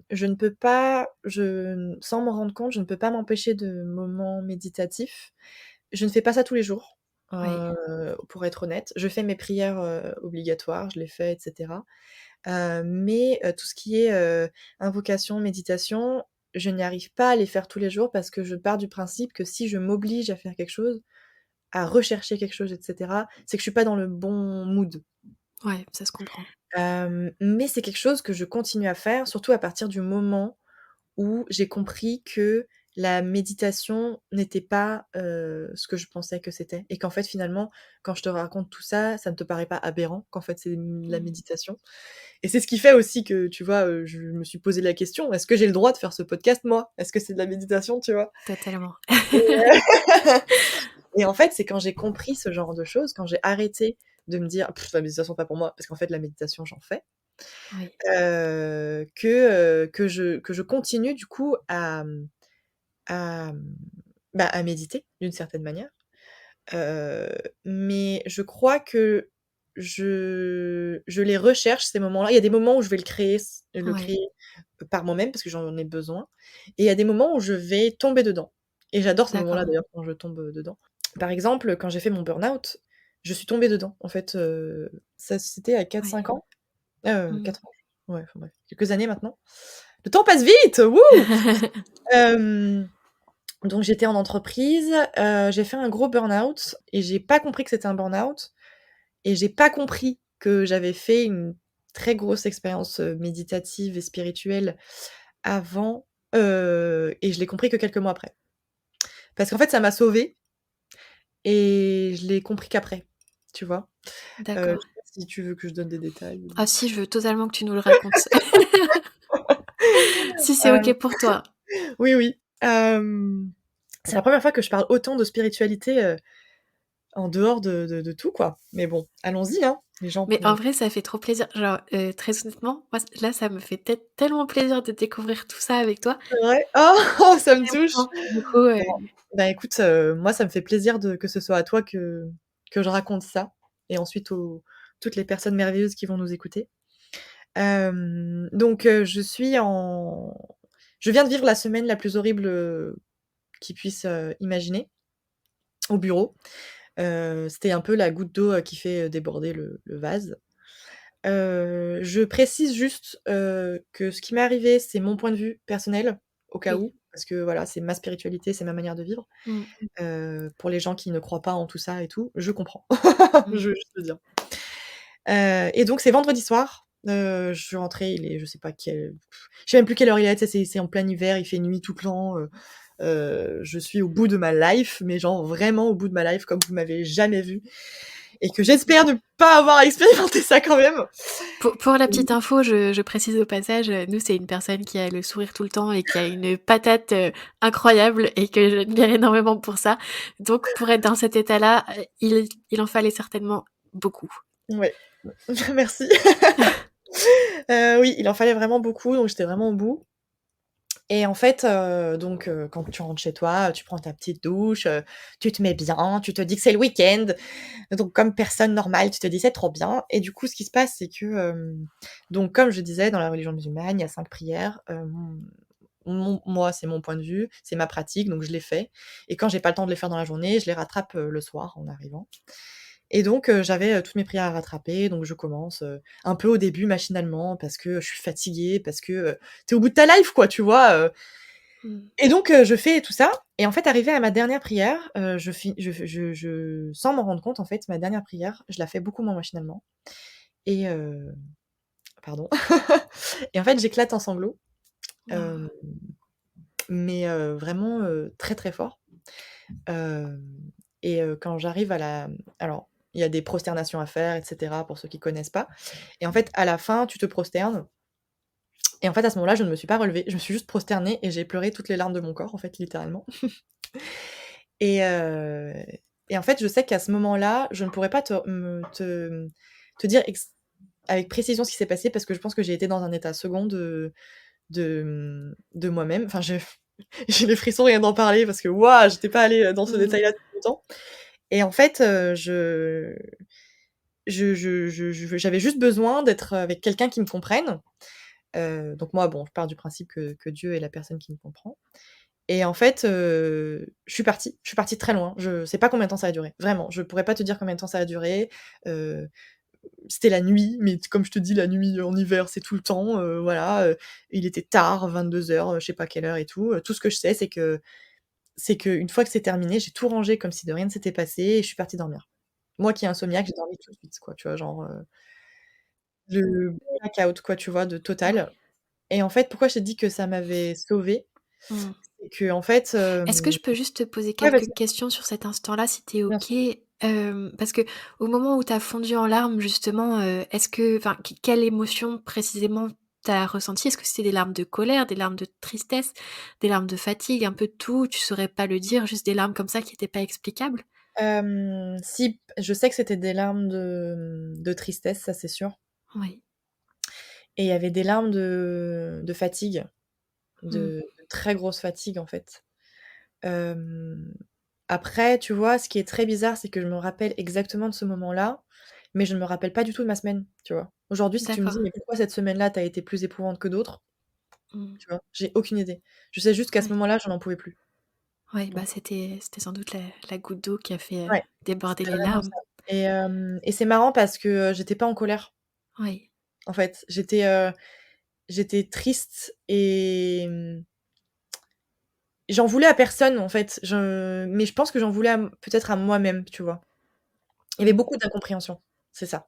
Je ne peux pas sans m'en rendre compte, je ne peux pas m'empêcher de moments méditatifs. Je ne fais pas ça tous les jours, ouais, pour être honnête. Je fais mes prières, obligatoires, je les fais et cetera. Mais tout ce qui est, invocation, méditation, je n'y arrive pas à les faire tous les jours parce que je pars du principe que si je m'oblige à faire quelque chose, à rechercher quelque chose et cetera, c'est que je suis pas dans le bon mood. ouais, ça se comprend. Mais c'est quelque chose que je continue à faire, surtout à partir du moment où j'ai compris que la méditation n'était pas, ce que je pensais que c'était et qu'en fait, finalement, quand je te raconte tout ça, ça ne te paraît pas aberrant, qu'en fait, c'est la Mmh. méditation et c'est ce qui fait aussi que, tu vois, je me suis posé la question: «Est-ce que j'ai le droit de faire ce podcast, moi? Est-ce que c'est de la méditation?» tu vois? Totalement. Et et en fait, c'est quand j'ai compris ce genre de choses, quand j'ai arrêté de me dire: «La méditation, pas pour moi», parce qu'en fait, la méditation, j'en fais, Oui, que je continue du coup à, à méditer d'une certaine manière. Heu, mais je crois que je les recherche ces moments-là. Il y a des moments où je vais le créer ouais, par moi-même parce que j'en ai besoin et il y a des moments où je vais tomber dedans et j'adore ces moments-là d'accord. d'ailleurs quand je tombe, dedans. Par exemple, quand j'ai fait mon burn-out, je suis tombée dedans en fait, ça c'était à quatre Ouais. cinq ans, Mmh. 4 ans, ouais, enfin bref, quelques années maintenant. Le temps passe vite! Wouh! Hem Donc j'étais en entreprise, j'ai fait un gros burn-out et j'ai pas compris que c'était un burn-out et j'ai pas compris que j'avais fait une très grosse expérience, méditative et spirituelle avant, et je l'ai compris que quelques mois après. Parce qu'en fait, ça m'a sauvée et je l'ai compris qu'après, tu vois? Je D'accord. sais pas si tu veux que je donne des détails ou? Ah si, je veux totalement que tu nous le racontes. Si c'est OK Hem, pour toi. oui, oui, c'est la première fois que je parle autant de spiritualité, en dehors de tout, quoi. Mais bon, allons-y, hein, les gens Mais en pourront. vrai, ça fait trop plaisir. Genre, très honnêtement, moi, là, ça me fait tellement plaisir de découvrir tout ça avec toi. C'est vrai? Oh! Ça me touche! Vraiment. Du coup, Bon, bah, écoute, moi, ça me fait plaisir que ce soit à toi que je raconte ça et ensuite aux toutes les personnes merveilleuses qui vont nous écouter. Donc, je viens de vivre la semaine la plus horrible, qu'ils puissent, imaginer au bureau. C'était un peu la goutte d'eau, qui fait, déborder le vase. Je précise juste, que ce qui m'est arrivé, c'est mon point de vue personnel, au cas oui. où, parce que voilà, c'est ma spiritualité, c'est ma manière de vivre. Mmh. Pour les gens qui ne croient pas en tout ça et tout, je comprends. Mmh. Je veux juste le dire. Et donc c'est vendredi soir, je suis rentrée, il est je sais pas quelle je sais même plus quelle heure il est, tu sais, c'est en plein hiver, il fait nuit tout le temps, je suis au bout de ma life, mais genre vraiment au bout de ma life comme vous m'avez jamais vue et que j'espère ne pas avoir expérimenté ça quand même. Pour la petite info, je précise au passage, nous, c'est une personne qui a le sourire tout le temps et qui a une patate, incroyable et que j'admire énormément pour ça. Donc pour être dans cet état-là, il en fallait certainement beaucoup. Ouais, merci. Oui, il en fallait vraiment beaucoup, donc j'étais vraiment au bout et en fait, donc quand tu rentres chez toi, tu prends ta petite douche, tu te mets bien, tu te dis que c'est le week-end, donc comme personne normale, tu te dis: «C'est trop bien» et du coup, ce qui se passe, c'est que, donc comme je disais, dans la religion musulmane, il y a 5 prières, moi, c'est mon point de vue, c'est ma pratique, donc je les fais et quand j'ai pas le temps de les faire dans la journée, je les rattrape, le soir en arrivant. Et donc, j'avais, toutes mes prières à rattraper, donc je commence, un peu au début machinalement parce que je suis fatiguée, parce que, tu es au bout de ta life quoi, tu vois? Mmh. Et donc, je fais tout ça et en fait, arrivée à ma dernière prière, je sans m'en rendre compte, en fait, ma dernière prière, je la fais beaucoup moins machinalement et pardon et en fait, j'éclate en sanglots, hem, Waouh! mais vraiment, très, très fort. Hem et quand j'arrive à la alors, il y a des prosternations à faire et cetera pour ceux qui connaissent pas et en fait, à la fin, tu te prosternes Et en fait, à ce moment-là, je ne me suis pas relevée. Je me suis juste prosternée et j'ai pleuré toutes les larmes de mon corps, en fait, littéralement. Et heu et en fait, je sais qu'à ce moment-là, je ne pourrais pas te dire avec précision ce qui s'est passé parce que je pense que j'ai été dans un état second de moi-même. Enfin, j'ai les frissons rien d'en parler parce que waouh, j'étais pas allée, dans ce Mmh. détail-là depuis longtemps. Et en fait, je j'avais juste besoin d'être avec quelqu'un qui me comprenne. Donc moi, bon, je pars du principe que Dieu est la personne qui me comprend. Et en fait, je suis partie très loin. Je sais pas combien de temps ça a duré, vraiment. Je pourrais pas te dire combien de temps ça a duré. Heu, C'était la nuit, mais comme je te dis, la nuit en hiver, c'est tout le temps, voilà, il était tard, 22h, je sais pas quelle heure et tout. Tout ce que je sais, c'est qu'une fois que c'est terminé, j'ai tout rangé comme si de rien ne s'était passé et je suis partie dormir. Moi qui est insomniaque, j'ai dormi tout de suite, quoi, tu vois? Genre, le blackout, quoi, tu vois? De total. Ouais. Et en fait, pourquoi je t'ai dit que ça m'avait sauvée? Mmh. C'est qu'en fait, Est-ce que je peux juste te poser ouais, vas-y, quelques questions sur cet instant-là, si tu es bien OK? sûr. Parce qu'au moment où tu as fondu en larmes justement, est-ce que enfin, quelle émotion précisément tu as ressenti? Est-ce que c'était des larmes de colère, des larmes de tristesse, des larmes de fatigue, un peu de tout? Tu saurais pas le dire, juste des larmes comme ça qui étaient pas explicables? Si, je sais que c'était des larmes de tristesse, ça c'est sûr. Oui. Et il y avait des larmes de fatigue, Mmh. de très grosse fatigue, en fait. Hem, Après, tu vois, ce qui est très bizarre, c'est que je me rappelle exactement de ce moment-là, mais je ne me rappelle pas du tout de ma semaine, tu vois? Aujourd'hui, si tu me dis: D'accord. «Mais pourquoi cette semaine-là, tu as été plus éprouvante que d'autres?» Mmh. Tu vois? J'ai aucune idée. Je sais juste qu'à ce Oui. moment-là, je n'en pouvais plus. Ouais, bah, Donc c'était sans doute la goutte d'eau qui a fait, ouais, déborder c'était les vraiment larmes. ça. Et c'est marrant parce que, j'étais pas en colère, Oui. en fait. J'étais triste et j'en voulais à personne, en fait. Mais je pense que j'en voulais peut-être à moi-même, tu vois? Il y avait Mmh. beaucoup d'incompréhension, c'est ça.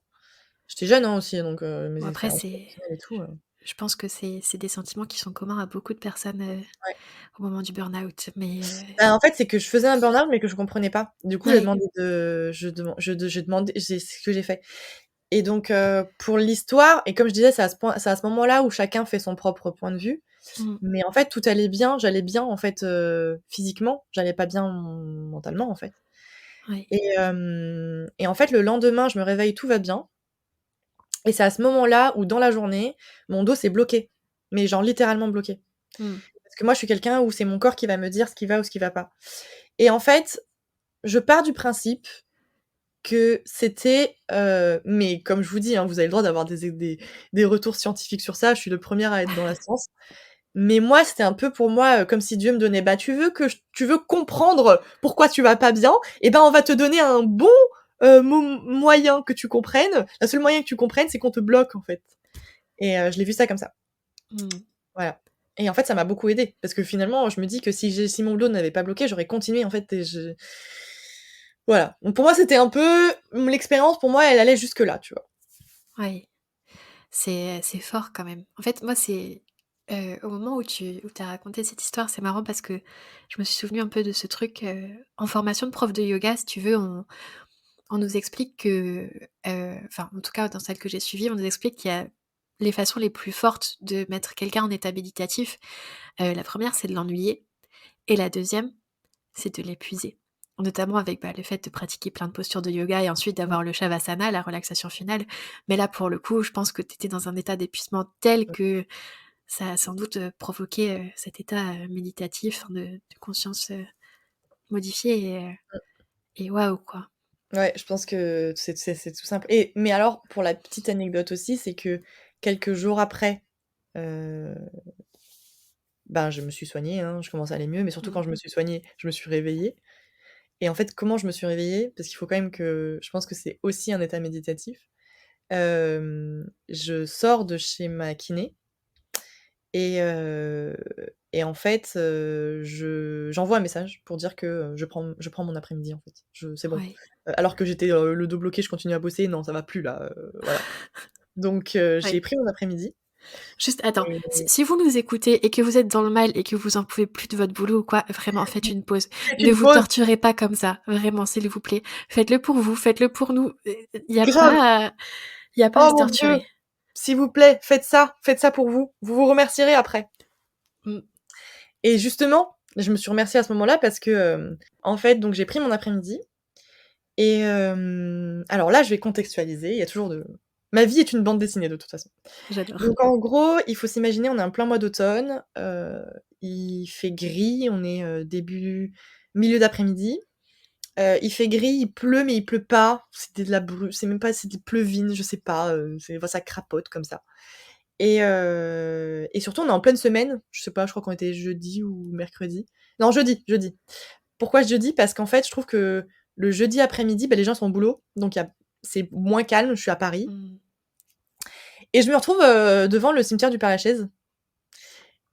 J'étais jeune, hein, aussi, donc mes Bon après expériences c'est professionnelles et tout, je pense que c'est des sentiments qui sont communs à beaucoup de personnes, ouais. au moment du burn-out, mais Bah, en fait, c'est que je faisais un burn-out, mais que je comprenais pas. Du coup, ouais. j'ai demandé c'est ce que j'ai fait. Et donc pour l'histoire et comme je disais, c'est à ce moment-là où chacun fait son propre point de vue. Mmh. Mais en fait, tout allait bien, j'allais bien, en fait, physiquement, j'allais pas bien mentalement, en fait. Ouais. Et en fait, le lendemain, je me réveille, tout va bien et c'est à ce moment-là où dans la journée, mon dos s'est bloqué, mais genre littéralement bloqué. Mmh. Parce que moi, je suis quelqu'un où c'est mon corps qui va me dire ce qui va ou ce qui va pas. Et en fait, je pars du principe que c'était, mais comme je vous dis, hein, vous avez le droit d'avoir des retours scientifiques sur ça, je suis le premier à être dans la science. Mais moi, c'était un peu pour moi, comme si Dieu me donnait: «Bah, tu veux comprendre pourquoi tu vas pas bien? Et ben, on va te donner un bon, moyen que tu comprennes. Le seul moyen que tu comprennes, c'est qu'on te bloque, en fait». Et je l'ai vu ça comme ça. Mmh. Voilà. Et en fait, ça m'a beaucoup aidée parce que finalement, je me dis que si mon dos n'avait pas bloqué, j'aurais continué, en fait. Et voilà. Donc pour moi, c'était un peu l'expérience pour moi, elle allait jusque là, tu vois? Ouais. C'est fort quand même. En fait, moi, c'est, au moment où tu as raconté cette histoire, c'est marrant parce que je me suis souvenue un peu de ce truc, en formation de prof de yoga, si tu veux, on nous explique que, enfin, en tout cas, dans celle que j'ai suivie, on nous explique qu'il y a les façons les plus fortes de mettre quelqu'un en état méditatif. La première, c'est de l'ennuyer et la deuxième, c'est de l'épuiser. Notamment avec, bah, le fait de pratiquer plein de postures de yoga et ensuite Mmh, d'avoir le shavasana, la relaxation finale. Mais là, pour le coup, je pense que tu étais dans un état d'épuisement tel mmh, que ça a sans doute, provoqué, cet état, méditatif, enfin de conscience, modifié et waouh, quoi. ouais, je pense que c'est tout simple. Et mais alors, pour la petite anecdote aussi, c'est que quelques jours après, heu, ben, je me suis soignée, hein, je commence à aller mieux, mais surtout quand Mmh. je me suis soignée, je me suis réveillée. Et en fait, comment je me suis réveillée? Parce qu'il faut quand même que je pense que c'est aussi un état méditatif. Je sors de chez ma kiné et heu et en fait, j'envoie un message pour dire que, je prends mon après-midi, en fait. C'est bon. Ouais. Alors que j'étais, le dos bloqué, je continue à bosser. Non, ça va plus là, voilà. Donc j'ai Ouais. pris mon après-midi Juste attends, si et si vous nous écoutez et que vous êtes dans le mal et que vous en pouvez plus de votre boulot ou quoi, vraiment faites une pause. faites Ne une vous pause, torturez pas comme ça, vraiment s'il vous plaît. Faites-le pour vous, faites-le pour nous. Il y a grave. pas il y a pas à Oh se mon Dieu! torturer. s'il vous plaît, faites ça pour vous. Vous vous remercierez après. Mmh. Et justement, je me suis remerciée à ce moment-là parce que, en fait, donc j'ai pris mon après-midi et alors là, je vais contextualiser, il y a toujours de ma vie est une bande dessinée de toute façon. J'adore. Donc en gros, il faut s'imaginer, on est en plein mois d'automne, il fait gris, on est, milieu d'après-midi. Il fait gris, il pleut, mais il pleut pas. C'était de la bru c'est même pas c'est des pleuvines, je sais pas, ça crapote comme ça et surtout on est en pleine semaine, je sais pas, je crois qu'on était jeudi ou mercredi. Non, jeudi. Pourquoi jeudi? Parce qu'en fait, je trouve que le jeudi après-midi, bah, les gens sont au boulot, donc il y a c'est moins calme, je suis à Paris Mmh. et je me retrouve, devant le cimetière du Père-Lachaise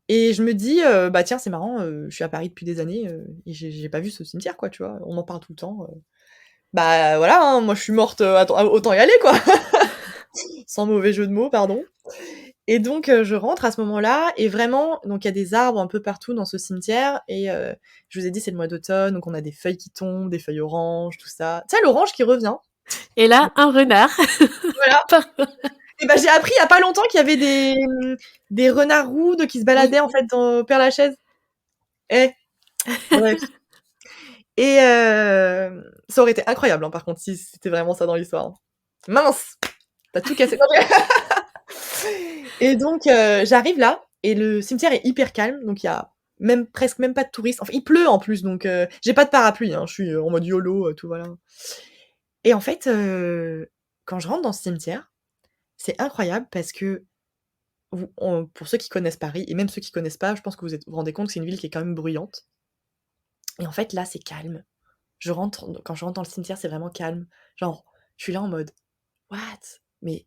et je me dis, «Bah, tiens, c'est marrant, je suis à Paris depuis des années, et j'ai pas vu ce cimetière, quoi», tu vois? On en parle tout le temps, bah, voilà, hein, moi je suis morte, autant y aller, quoi! Sans mauvais jeu de mots, pardon. Et donc je rentre à ce moment-là et vraiment donc il y a des arbres un peu partout dans ce cimetière et je vous ai dit, c'est le mois d'automne, donc on a des feuilles qui tombent, des feuilles oranges, tout ça. Tu sais, l'orange qui revient. Et là, un renard. Voilà. Et bah, j'ai appris il y a pas longtemps qu'il y avait des renards roux qui se Oui. baladaient en fait dans Père-Lachaise. Eh, bref. Et ça aurait été incroyable, hein, par contre, si c'était vraiment ça dans l'histoire, hein. Mince! Tu as tout cassé. Et donc j'arrive là et le cimetière est hyper calme, donc il y a presque même pas de touristes. Enfin, il pleut en plus, donc j'ai pas de parapluie, hein, je suis en mode YOLO, tout voilà. Et en fait, quand je rentre dans ce cimetière, c'est incroyable parce que pour ceux qui connaissent Paris et même ceux qui connaissent pas, je pense que vous rendez compte que c'est une ville qui est quand même bruyante. Et en fait, là, c'est calme. Quand je rentre dans le cimetière, c'est vraiment calme. Genre, je suis là en mode: «What? Mais»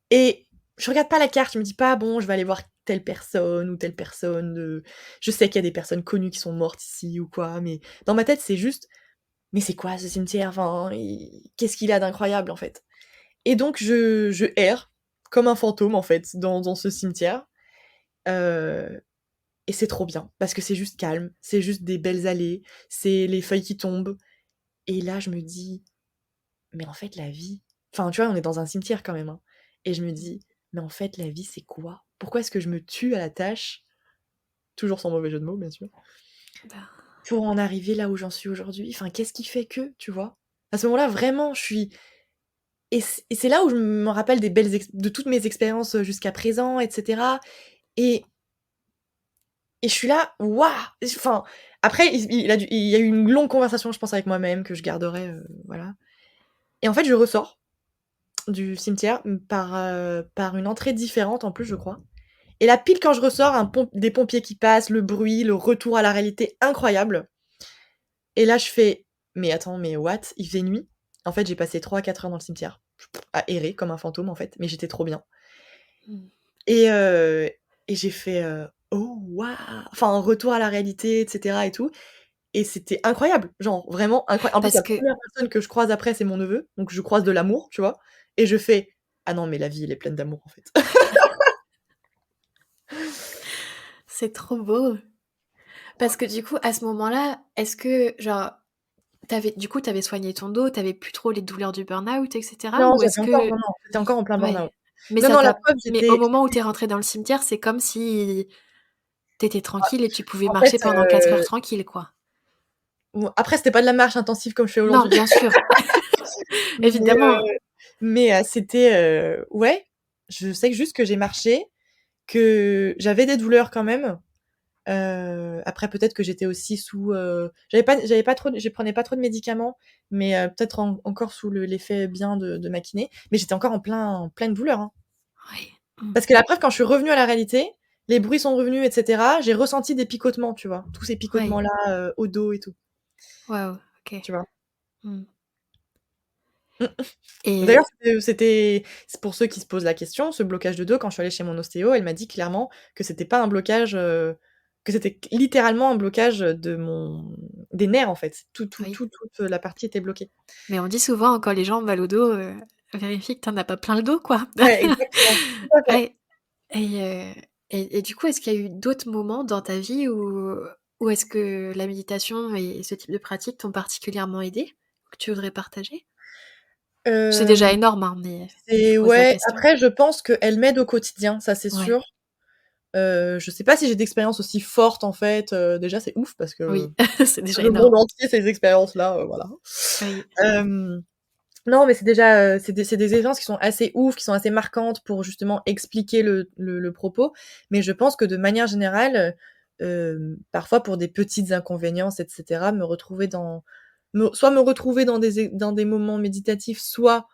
et je regarde pas la carte, je me dis pas: «Bon, je vais aller voir telle personne ou telle personne, je sais qu'il y a des personnes connues qui sont mortes ici ou quoi», mais dans ma tête, c'est juste: «Mais c'est quoi ce cimetière? Enfin, qu'est-ce qu'il a d'incroyable, en fait?» Et donc je erre comme un fantôme, en fait, dans ce cimetière, heu et c'est trop bien parce que c'est juste calme, c'est juste des belles allées, c'est les feuilles qui tombent et là, je me dis: «Mais en fait, la vie» enfin, tu vois, on est dans un cimetière quand même, hein et je me dis: «Mais en fait, la vie, c'est quoi? Pourquoi est-ce que je me tue à la tâche?» toujours sans mauvais jeu de mots, bien sûr, Bah, «pour en arriver là où j'en suis aujourd'hui?» Enfin, qu'est-ce qui fait que, tu vois? À ce moment-là, vraiment, je suis et c'est là où je me rappelle des belles de toutes mes expériences, jusqu'à présent et cetera et je suis là: «Waouh!» enfin, après il y a eu une longue conversation, je pense, avec moi-même que je garderai, voilà et en fait, je ressors du cimetière, par une entrée différente en plus, je crois et là, pile quand je ressors, des pompiers qui passent, le bruit, le retour à la réalité incroyable et là, je fais: «Mais attends, mais what?» Il faisait nuit. En fait, j'ai passé 3 à 4 heures dans le cimetière, à errer comme un fantôme, en fait, mais j'étais trop bien mmh. et j'ai fait, «Oh waouh!» enfin, un retour à la réalité et cetera et tout et c'était incroyable, genre vraiment incroyable. En plus, Parce la que première personne que je croise après, c'est mon neveu, donc je croise de l'amour, tu vois? Et je fais: «Ah non, mais la vie, elle est pleine d'amour, en fait». c'est trop beau. Parce que du coup, à ce moment-là, est-ce que genre, t'avais soigné ton dos, t'avais plus trop les douleurs du burn-out et cetera? Non, Ou est-ce que j'étais encore en plein ouais, burn-out. mais Non, ça non, la t'a preuve, mais au moment où tu es rentrée dans le cimetière, c'est comme si tu étais tranquille et tu pouvais en fait, marcher pendant 4 heures tranquille, quoi? bon, après, c'était pas de la marche intensive comme je fais Non, aujourd'hui, bien sûr, mais évidemment. c'était, ouais, je sais que juste que j'ai marché, que j'avais des douleurs quand même. Après peut-être que j'étais aussi sous, j'avais pas trop je prenais pas trop de médicaments, mais peut-être encore sous l'effet bien de ma kiné, mais j'étais encore en pleine douleur, hein. Ouais. Mmh. Parce que la preuve, quand je suis revenue à la réalité, les bruits sont revenus et cetera, j'ai ressenti des picotements, tu vois? Tous ces Ouais. picotements-là, au dos et tout, Waouh, OK. tu vois? Mmh. Mmh. D'ailleurs, Et c'est pour ceux qui se posent la question, ce blocage de dos, quand je suis allée chez mon ostéo, elle m'a dit clairement que c'était pas un blocage, que c'était littéralement un blocage, des nerfs, en fait. oui, Toute la partie était bloquée. mais on dit souvent quand les gens ont mal au dos, vérifie que tu en as pas plein le dos, quoi. Ouais, exactement, tout à fait. Ouais. Et du coup, est-ce qu'il y a eu d'autres moments dans ta vie où est-ce que la méditation et ce type de pratique t'ont particulièrement aidé, que tu voudrais partager? C'est déjà Hem, énorme, hein, mais je c'est pose la ouais, question. après je pense qu'elle m'aide au quotidien, ça c'est Ouais, sûr. Je sais pas si j'ai d'expériences aussi fortes en fait, déjà c'est ouf parce que oui, c'est déjà le monde énorme. entier ces expériences-là, voilà. Oui, Hem, non mais c'est déjà, c'est des expériences qui sont assez ouf, qui sont assez marquantes pour justement expliquer le propos. Mais je pense que de manière générale, parfois pour des petites inconvéniences et cetera, me retrouver dans des moments méditatifs, soit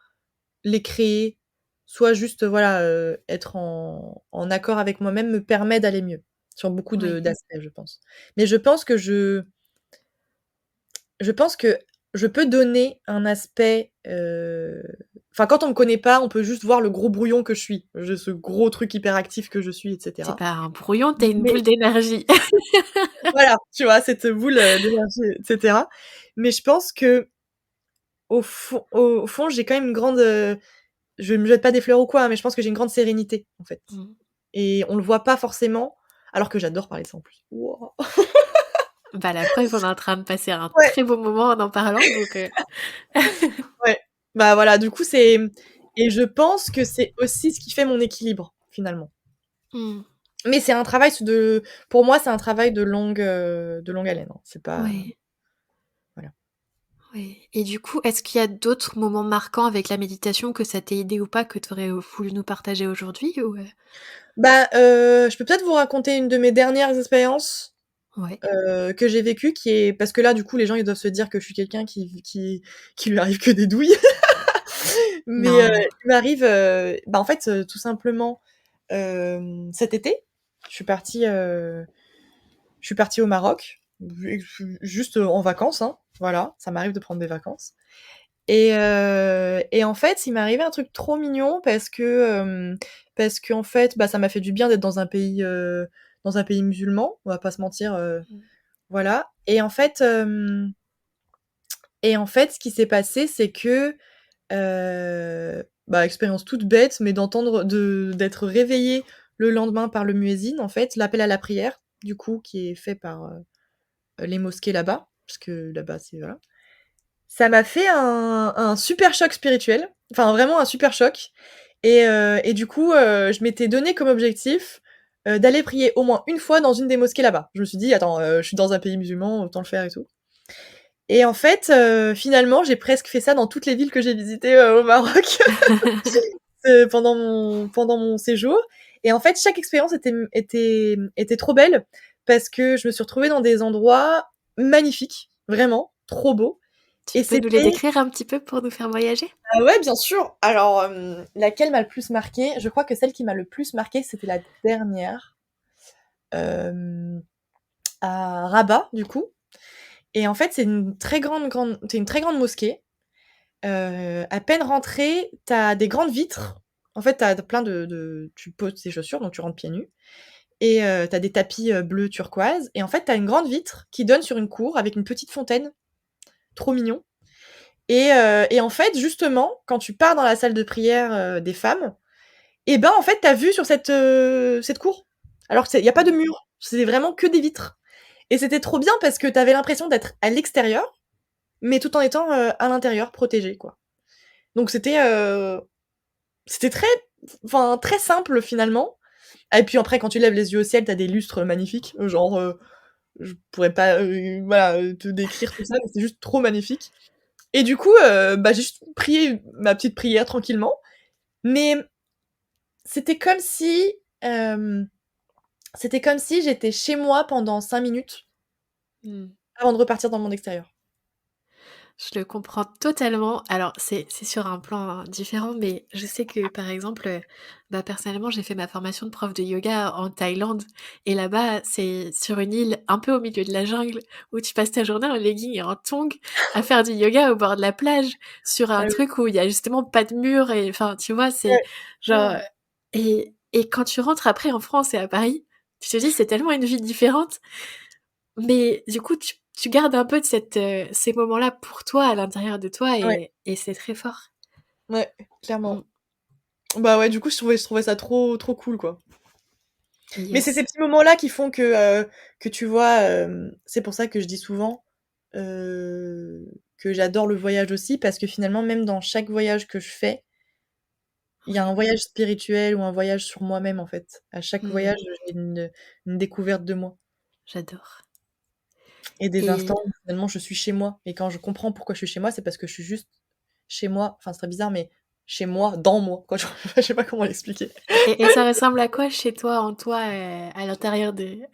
les créer, soit juste, voilà, être en accord avec moi-même me permet d'aller mieux sur beaucoup de oui. d'aspects, je pense. Mais je pense que je peux donner un aspect, enfin, quand on me connaît pas, on peut juste voir le gros brouillon que je suis. Ce gros truc hyperactif que je suis et Tu cetera. pas un brouillon, tu une Mais boule d'énergie. voilà, tu vois? Cette boule, d'énergie et cetera. Mais je pense qu'au fond, j'ai quand même une grande, je me jette pas des fleurs ou quoi, hein, mais je pense que j'ai une grande sérénité, en fait. Mmh. Et on le voit pas forcément, alors que j'adore parler de ça en plus. Wouah! Bah, la preuve, on est en train de passer un Ouais, très beau moment en parlant, donc ouais. Bah, voilà, du coup, et je pense que c'est aussi ce qui fait mon équilibre, finalement. mmh, Mais c'est un travail pour moi, c'est un travail de longue haleine, hein. C'est pas ouais, voilà. ouais et du coup, est-ce qu'il y a d'autres moments marquants avec la méditation, que ça t'ait aidé ou pas, que tu aurais voulu nous partager aujourd'hui ou? Bah, je peux peut-être vous raconter une de mes dernières expériences, Ouais. que j'ai vécues, qui est parce que là, du coup, les gens, ils doivent se dire que je suis quelqu'un qui lui arrive que des douilles. Mais, Non. il m'arrive, bah, en fait, tout simplement, cet été, je suis partie, heu, je suis partie au Maroc, juste, en vacances, hein, voilà, ça m'arrive de prendre des vacances et en fait, il m'est arrivé un truc trop mignon parce qu'en fait, bah, ça m'a fait du bien d'être dans un pays musulman, on va pas se mentir, Mmh. voilà et en fait, ce qui s'est passé, c'est que, bah, expérience toute bête, mais d'être réveillée le lendemain par le muezzin, en fait, l'appel à la prière, du coup, qui est fait par, les mosquées là-bas, parce que là-bas, c'est voilà. Ça m'a fait un super choc spirituel, enfin vraiment un super choc et du coup, je m'étais donné comme objectif, d'aller prier au moins une fois dans une des mosquées là-bas. Je me suis dit: «Attends, je suis dans un pays musulman, autant le faire et tout» et en fait, finalement, j'ai presque fait ça dans toutes les villes que j'ai visitées, au Maroc, pendant mon séjour et en fait, chaque expérience était trop belle parce que je me suis retrouvée dans des endroits magnifiques, vraiment, trop beaux Tu et peux nous les c'était décrire un petit peu pour nous faire voyager? ah ouais, bien sûr. Alors, laquelle m'a le plus marquée? Je crois que celle qui m'a le plus marquée, c'était la dernière, hem, à Rabat, du coup et en fait, c'est une très grande mosquée. À peine rentré, tu as des grandes vitres. En fait, tu as plein de tu poses tes chaussures, donc tu rentres pieds nus et tu as des tapis, bleu turquoise et en fait, tu as une grande vitre qui donne sur une cour avec une petite fontaine, trop mignon et en fait, justement, quand tu pars dans la salle de prière, des femmes et ben, en fait, tu as vue sur cette cour. Alors que c'est il y a pas de Mmh. mur, c'est vraiment que des vitres et c'était trop bien parce que tu avais l'impression d'être à l'extérieur, mais tout en étant, à l'intérieur, protégé, quoi. Donc c'était très simple finalement et puis après quand tu lèves les yeux au ciel, tu as des lustres magnifiques, genre, je pourrais pas, voilà, te décrire tout ça, mais c'est juste trop magnifique et du coup, bah, j'ai juste prié ma petite prière tranquillement, mais c'était comme si, hem, c'était comme si j'étais chez moi pendant 5 minutes Mmh. avant de repartir dans le monde extérieur. Je le comprends totalement. Alors c'est sur un plan différent, mais je sais que, par exemple, bah, personnellement, j'ai fait ma formation de prof de yoga en Thaïlande et là-bas, c'est sur une île un peu au milieu de la jungle où tu passes ta journée en legging et en tongs à faire du yoga au bord de la plage, sur Ah un oui. truc où il y a justement pas de mur et enfin, tu vois? C'est Ouais. genre, et quand tu rentres après en France et à Paris, tu te dis: «C'est tellement une vie différente». Mais du coup, tu gardes un peu de ces moments-là pour toi, à l'intérieur de toi Ouais, et c'est très fort. ouais, Mmh. clairement. Bah, ouais, du coup, je trouvais ça trop trop cool, quoi. Mais c'est ces Yes. petits moments-là qui font que tu vois, c'est pour ça que je dis souvent, heu que j'adore le voyage aussi parce que finalement, même dans chaque voyage que je fais, il y a Oui. un voyage spirituel ou un voyage sur moi-même, en fait. À chaque voyage, Mmh. j'ai une découverte de moi J'adore et des et instants où finalement je suis chez moi et quand je comprends pourquoi je suis chez moi, c'est parce que je suis juste chez moi. Enfin, c'est très bizarre, mais chez moi, dans moi, quoi. Je sais pas comment l'expliquer. et ça ressemble à quoi chez toi, en toi, à l'intérieur des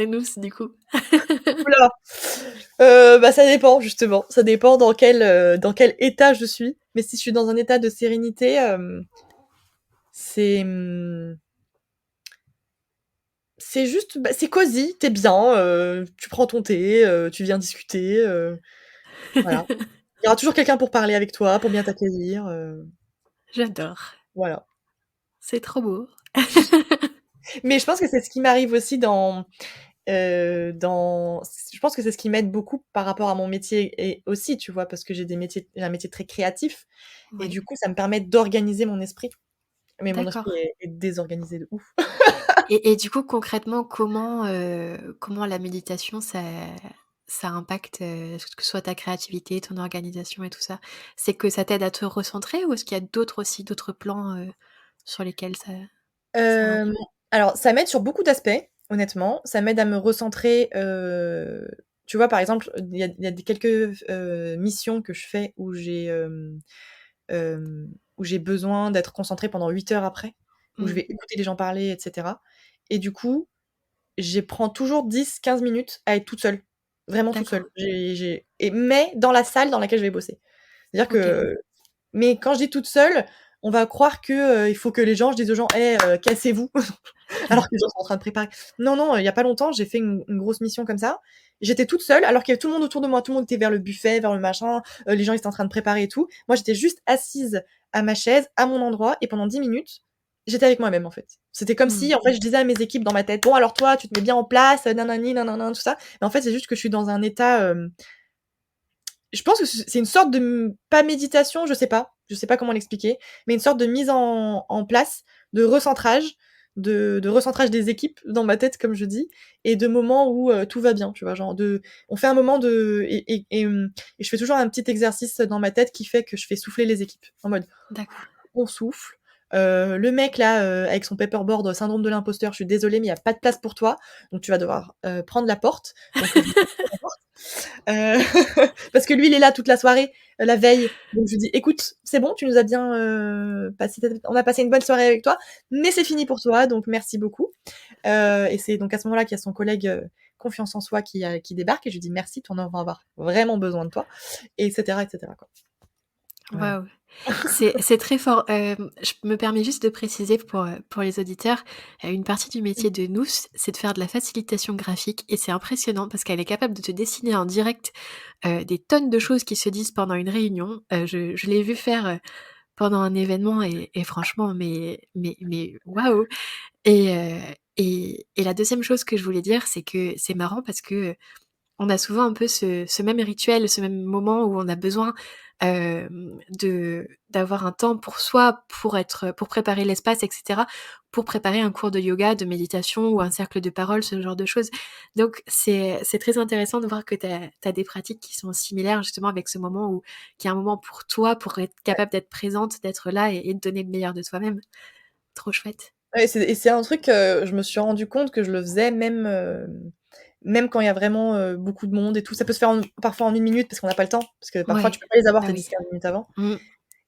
nous, du coup? Ouh là! Bah, ça dépend justement, ça dépend dans quel état je suis. Mais si je suis dans un état de sérénité, c'est, c'est juste, bah, c'est cosy, tu es bien, tu prends ton thé, tu viens discuter, voilà. Il y aura toujours quelqu'un pour parler avec toi, pour bien t'accueillir, J'adore, voilà. c'est trop beau. Mais je pense que c'est ce qui m'arrive aussi dans je pense que c'est ce qui m'aide beaucoup par rapport à mon métier et aussi, tu vois? Parce que j'ai un métier très créatif et Ouais, du coup, ça me permet d'organiser mon esprit. Mais mon esprit d'accord. est désorganisé de ouf. Et du coup, concrètement, comment la méditation, ça impacte, que ce soit ta créativité, ton organisation et tout ça? C'est que ça t'aide à te recentrer ou est-ce qu'il y a d'autres plans, sur lesquels ça Hem, influe? alors ça m'aide sur beaucoup d'aspects, honnêtement. Ça m'aide à me recentrer, tu vois? Par exemple, il y a des quelques, missions que je fais où j'ai besoin d'être concentrée pendant 8 heures après, où je Mmh, vais écouter les gens parler et cetera et du coup, je prends toujours 10-15 minutes à être toute seule, vraiment toute seule. d'accord, Mais dans la salle dans laquelle je vais bosser. C'est-à-dire OK. que mais quand je dis toute seule, on va croire que, il faut que les gens je dise aux gens: «Eh, cassez-vous!» alors que les gens sont en train de préparer. Non, non, il y a pas longtemps, j'ai fait une grosse mission comme ça. J'étais toute seule alors qu'il y avait tout le monde autour de moi. Tout le monde était vers le buffet, vers le machin, les gens ils étaient en train de préparer et tout. Moi, j'étais juste assise à ma chaise, à mon endroit et pendant 10 minutes, j'étais avec moi-même, en fait. C'était comme Mmh, si, en fait, je disais à mes équipes dans ma tête: «Bon alors toi, tu te mets bien en place, nanani, nanana», tout ça. Mais en fait, c'est juste que je suis dans un état, je pense que c'est une sorte de pas méditation, je sais pas comment l'expliquer, mais une sorte de mise en place, de recentrage, de recentrage des équipes dans ma tête, comme je dis et de moments où, tout va bien, tu vois? Genre on fait un moment de et je fais toujours un petit exercice dans ma tête qui fait que je fais souffler les équipes. En mode, d'accord. on souffle, le mec là, avec son paperboard, syndrome de l'imposteur: «Je suis désolé, mais il y a pas de place pour toi, donc tu vas devoir, prendre la porte». Donc, je Heu, parce que lui, il est là toute la soirée, la veille. Donc je lui dis: «Écoute, c'est bon, tu nous as bien, passé on a passé une bonne soirée avec toi, mais c'est fini pour toi, donc merci beaucoup». Et c'est donc à ce moment-là qu'il y a son collègue, confiance en soi qui débarque et je lui dis: «Merci, ton on va avoir vraiment besoin de toi» et cetera, quoi. Voilà. Waouh! C'est très fort. Je me permets juste de préciser pour les auditeurs, une partie du métier de nous, c'est de faire de la facilitation graphique et c'est impressionnant parce qu'elle est capable de te dessiner en direct, des tonnes de choses qui se disent pendant une réunion. Je l'ai vu faire, pendant un événement et franchement mais waouh! Et la deuxième chose que je voulais dire, c'est que c'est marrant parce que, on a souvent un peu ce même rituel, ce même moment où on a besoin, de d'avoir un temps pour soi, pour préparer l'espace et cetera, pour préparer un cours de yoga, de méditation ou un cercle de parole, ce genre de choses. Donc c'est très intéressant de voir que tu as des pratiques qui sont similaires justement avec ce moment où qui est un moment pour toi, pour être capable d'être présente, d'être là et de donner le meilleur de toi-même. Trop chouette. Ouais, c'est un truc, je me suis rendu compte que je le faisais même, même quand il y a vraiment, beaucoup de monde et tout. Ça peut se faire parfois en 1 minute parce qu'on n'a pas le temps, parce que parfois tu Ouais, peux pas les avoir bah tes oui. 10-15 minutes avant Mmh.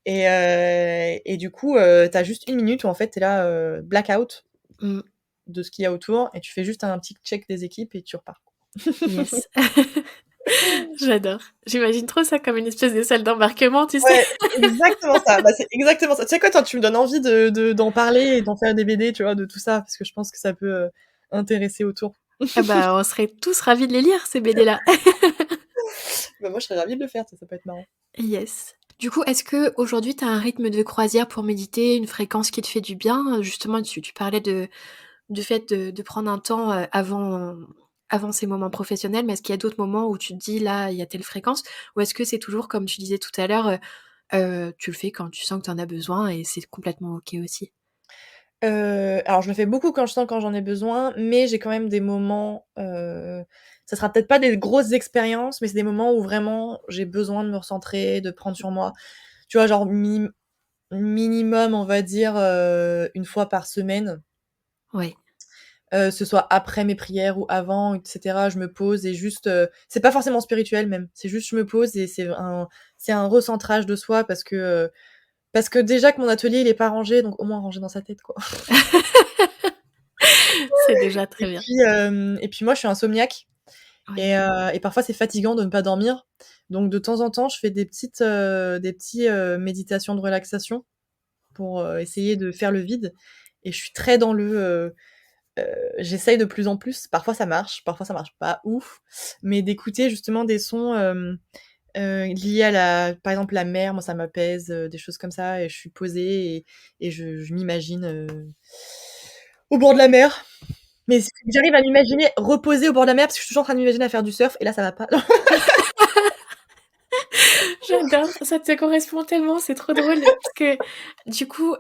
et du coup, tu as juste 1 minute où en fait tu es là, blackout Mmh. de ce qu'il y a autour et tu fais juste un petit check des équipes et tu repars. Yes. J'adore. J'imagine trop ça comme une espèce de salle d'embarquement, tu sais? Ouais, c'est exactement ça. Bah, c'est exactement ça. Tu sais quoi? Toi, tu me donnes envie d'en parler et d'en faire des BD, tu vois, de tout ça, parce que je pense que ça peut, intéresser autour. Ah bah, on serait tous ravis de les lire ces BD-là. Bah, moi, je serais ravie de le faire, ça peut être marrant. Yes. Du coup, est-ce qu'aujourd'hui tu as un rythme de croisière pour méditer, une fréquence qui te fait du bien? Justement, tu parlais du fait de prendre un temps, avant ces moments professionnels, mais est-ce qu'il y a d'autres moments où tu te dis: «Là, il y a telle fréquence» ou est-ce que c'est toujours comme tu disais tout à l'heure, tu le fais quand tu sens que tu en as besoin et c'est complètement OK aussi? Alors je le fais beaucoup quand j'en ai besoin, mais j'ai quand même des moments, ça sera peut-être pas des grosses expériences, mais c'est des moments où vraiment j'ai besoin de me recentrer, de prendre sur moi. Tu vois, genre minimum, on va dire, 1 fois par semaine, Ouais. ce soit après mes prières ou avant et cetera. Je me pose et juste, c'est pas forcément spirituel même, c'est juste je me pose et c'est un recentrage de soi parce que déjà que mon atelier il est pas rangé, donc au moins ranger dans sa tête, quoi. C'est déjà très bien. Et puis moi je suis insomniaque Oui. et parfois c'est fatigant de ne pas dormir. Donc de temps en temps, je fais des petits, méditations de relaxation pour, essayer de faire le vide et je suis très dans j'essaye de plus en plus, parfois ça marche pas ouf, mais d'écouter justement des sons, liés à par exemple la mer, moi ça m'apaise, des choses comme ça et je suis posée et je m'imagine, au bord de la mer. Mais j'arrive à m'imaginer reposée au bord de la mer parce que je suis toujours en train de m'imaginer à faire du surf et là ça va pas. J'adore, ça te correspond tellement, c'est trop drôle parce que du coup,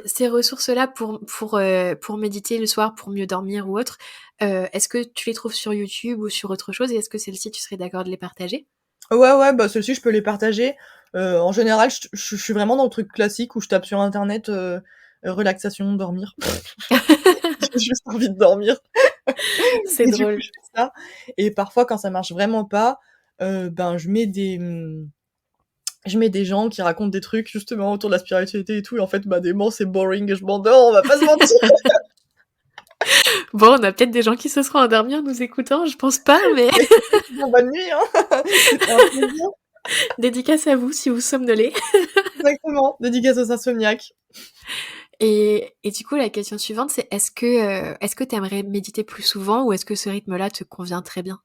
ces ressources-là pour méditer le soir, pour mieux dormir ou autre, est-ce que tu les trouves sur YouTube ou sur autre chose et est-ce que celles-ci, tu serais d'accord de les partager? Ouais, ouais, bah, ceux-ci, je peux les partager. En général, je suis vraiment dans le truc classique où je tape sur internet, relaxation, dormir. J'ai juste envie de dormir C'est et du coup, drôle. je fais ça et parfois quand ça marche vraiment pas, ben, je mets des gens qui racontent des trucs justement autour de la spiritualité et tout et en fait, bah, des moments, c'est boring et je m'endors, on va pas se mentir. Bon, on a peut-être des gens qui se seront endormis en nous écoutant, je pense pas, mais Mais écoute, bien bonne nuit, hein. C'était un plaisir. dédicace à vous si vous somnolez. Exactement, dédicace aux insomniaques. Et du coup, la question suivante, c'est est-ce que tu aimerais méditer plus souvent ou est-ce que ce rythme-là te convient très bien?